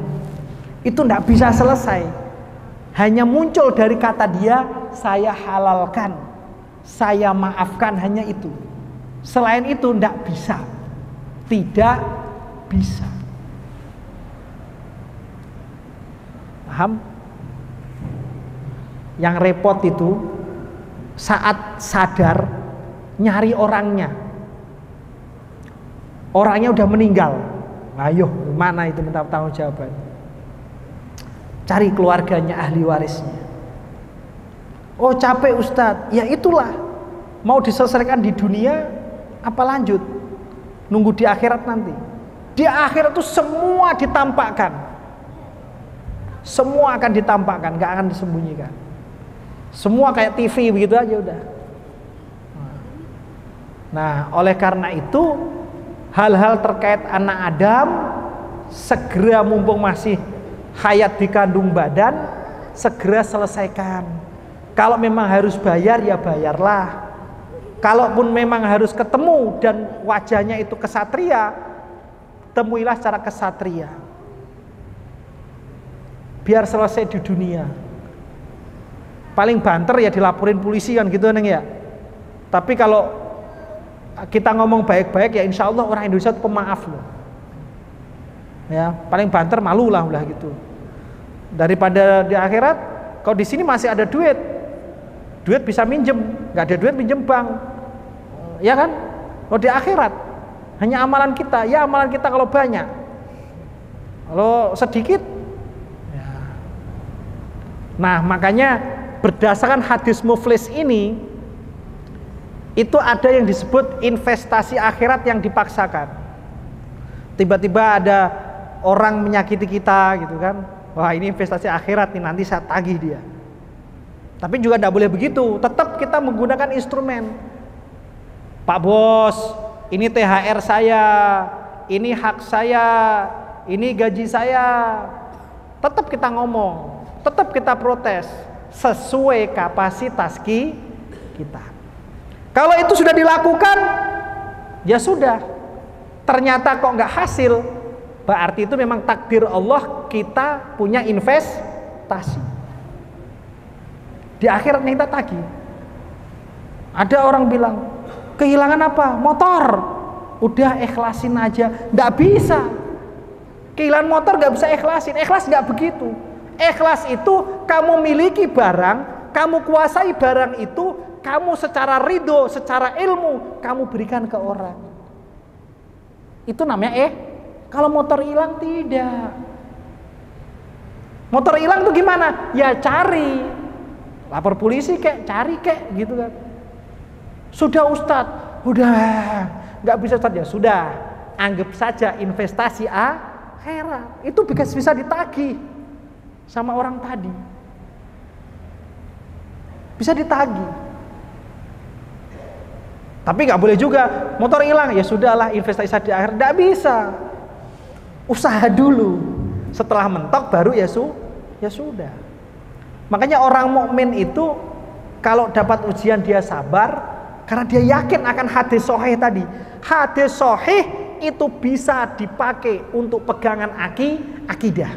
itu nggak bisa selesai. Hanya muncul dari kata dia, saya halalkan, saya maafkan, hanya itu. Selain itu tidak bisa. Tidak bisa. Paham? Yang repot itu saat sadar nyari orangnya. Orangnya udah meninggal. Ayo, mana itu minta tanggung jawaban? Cari keluarganya, ahli warisnya. Oh capek Ustadz, ya itulah. Mau diselesaikan di dunia, apa lanjut? Nunggu di akhirat nanti. Di akhirat itu semua ditampakkan. Semua akan ditampakkan, gak akan disembunyikan. Semua kayak TV begitu aja udah. Nah oleh karena itu, hal-hal terkait anak Adam segera, mumpung masih hayat di kandung badan, segera selesaikan. Kalau memang harus bayar, ya bayarlah. Kalaupun memang harus ketemu dan wajahnya itu kesatria, temuilah secara kesatria. Biar selesai di dunia. Paling banter ya dilaporin polisi kan gitu Neng ya. Tapi kalau kita ngomong baik-baik, ya insya Allah orang Indonesia itu pemaaf loh. Ya, paling banter malu lah gitu. Daripada di akhirat, kalau di sini masih ada duit bisa minjem, nggak ada duit minjem bank, ya kan? Kalau di akhirat hanya amalan kita, ya amalan kita kalau banyak, kalau sedikit, ya. Nah makanya berdasarkan hadis muflis ini, itu ada yang disebut investasi akhirat yang dipaksakan. Tiba-tiba ada orang menyakiti kita gitu kan, wah ini investasi akhirat nih, nanti saya tagih dia. Tapi juga tidak boleh begitu, tetap kita menggunakan instrumen. Pak Bos, ini THR saya, ini hak saya, ini gaji saya. Tetap kita ngomong, tetap kita protes sesuai kapasitas kita. Kalau itu sudah dilakukan, ya sudah. Ternyata kok nggak hasil, berarti itu memang takdir Allah kita punya investasi. Di akhirat kita tagih. Ada orang bilang, kehilangan apa? Motor. Udah ikhlasin aja. Nggak bisa. Kehilangan motor nggak bisa ikhlasin. Ikhlas nggak begitu. Ikhlas itu kamu miliki barang, kamu kuasai barang itu, kamu secara ridho, secara ilmu, kamu berikan ke orang. Itu namanya kalau motor hilang tidak. Motor hilang tuh gimana? Ya cari. Lapor polisi kek, cari kek gitu kan. Sudah Ustadz, udah nggak bisa Ustadz, ya sudah. Anggap saja investasi akhirat. Itu bisa ditagih sama orang tadi. Bisa ditagih. Tapi nggak boleh juga motor hilang, ya sudahlah investasi di akhir. Nggak bisa. Usaha dulu. Setelah mentok baru ya sudah. Makanya orang mukmin itu kalau dapat ujian dia sabar karena dia yakin akan hadis sahih tadi. Hadis sahih itu bisa dipakai untuk pegangan akidah.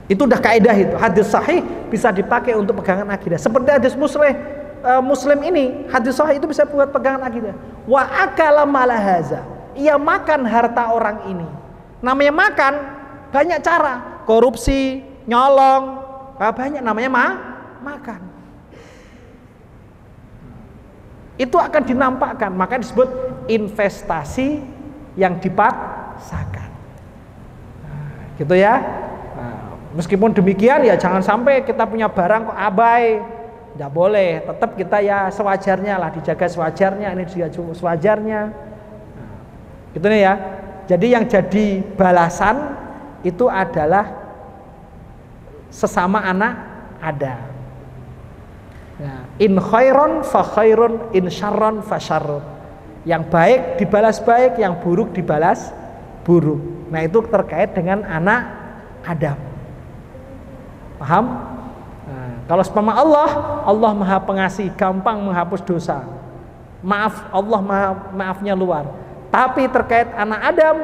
Itu udah kaidah itu. Hadis sahih bisa dipakai untuk pegangan akidah. Seperti hadis Muslim ini, hadis sahih itu bisa buat pegangan akidah. Wa akala malahaza. Ia makan harta orang ini. Namanya makan banyak cara. Korupsi, nyolong, banyak namanya makan. Itu akan dinampakkan, maka disebut investasi yang dipaksakan. Nah, gitu ya. Nah, meskipun demikian ya jangan sampai kita punya barang kok abai. Tidak boleh, tetap kita ya sewajarnya lah, dijaga sewajarnya, ini juga sewajarnya. Nah, gitu nih ya. Jadi yang jadi balasan itu adalah sesama anak Adam. Nah, in khairon fa khairun, in syarron fa syarrun. Yang baik dibalas baik, yang buruk dibalas buruk. Nah, itu terkait dengan anak Adam. Paham? Nah, kalau seumpama Allah Maha Pengasih, gampang menghapus dosa. Maaf, Allah maafnya luar. Tapi terkait anak Adam,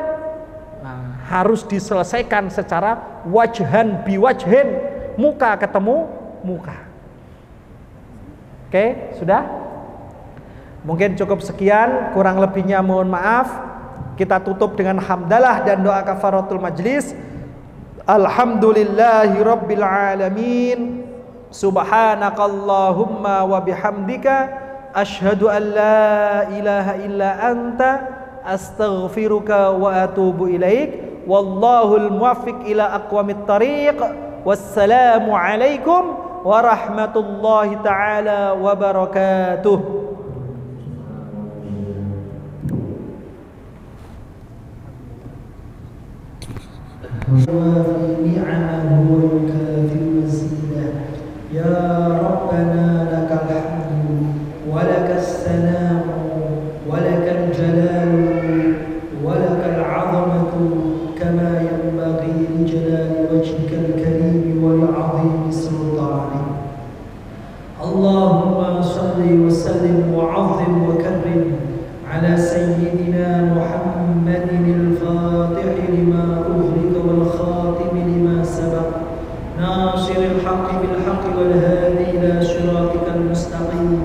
nah, harus diselesaikan secara wajhan biwajhin, muka ketemu muka. Oke, sudah? Mungkin cukup sekian, kurang lebihnya mohon maaf. Kita tutup dengan hamdalah dan doa kafaratul majlis. Alhamdulillahi rabbil alamin. Subhanakallahumma wa bihamdika asyhadu an la ilaha illa anta astaghfiruka wa atubu ilaik. Wallahul muwaffiq ila aqwamit thariq. Wassalamu alaikum warahmatullahi taala wabarakatuh. نعمه ويكافئ مزيدا يا ربنا لك الحمد ولك السلام ولك الجلال ولك العظمة كما ينبغي لجلال وجهك الكريم والعظيم سلطانك. اللهم صل وسلم وعظم وكرم على سيدنا محمد الفاتح لما أغلق والخاتم لما سبق ناصر الحق بالحق والهادي إلى صراطك المستقيم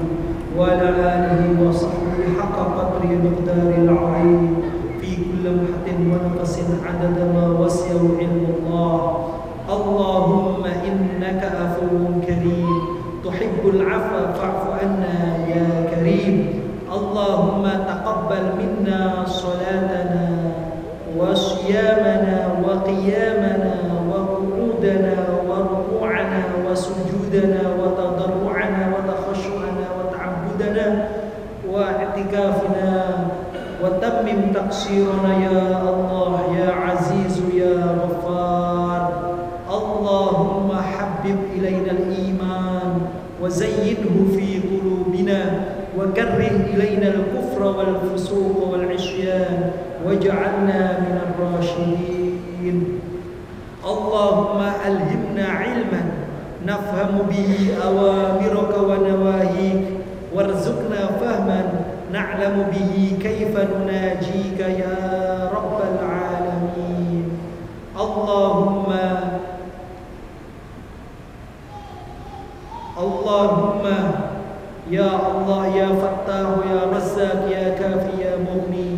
وعلى آله وصحبه حق قدر المقدار العظيم في كل محط ونفس عدد ما وسع علم الله. اللهم إنك عفو كريم تحب العفو فاعف عنا يا كريم. اللهم تقبل منا صلاتنا وصيامنا وقيامنا وقعودنا وركوعنا وسجودنا وتضرعنا وتخشعنا وتعبدنا واعتكافنا وتمم تقصيرنا يا الله يا عزيز يا غفار. اللهم حبب إلينا الإيمان وزينه في قلوبنا وكره إلينا الكفر والفسوق والعصيان واجعلنا من الراشدين. اللهم ألهمنا علما نفهم به أوامرك ونواهيك وارزقنا فهما نعلم به كيف نناجيك يا رب العالمين. اللهم يا الله يا فتاح يا رزاق يا كافي يا مغني،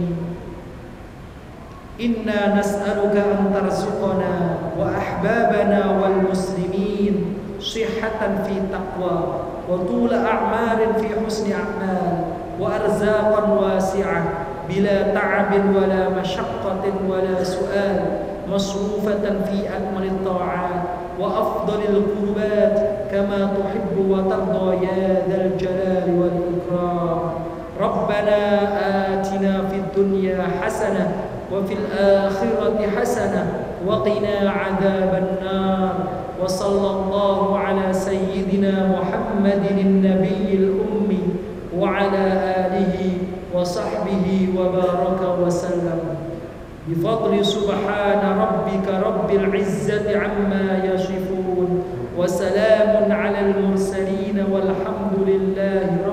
إنا نسألك أن ترزقنا وأحبابنا والمسلمين صحة في تقوى، وطول أعمار في حسن أعمال، وأرزاقا واسعة بلا تعب ولا مشقة ولا سؤال، مصروفة في أكمل الطاعات وأفضل القربات كما تحب وترضى يا ذا الجلال والإكرام. ربنا آتنا في الدنيا حسنة وفي الآخرة حسنة وقنا عذاب النار. وصلى الله على سيدنا محمد النبي الأمي وعلى آله وصحبه وبارك وسلم. بفضل سبحان ربك رب العزة عما يصفون، وسلام على المرسلين والحمد لله رب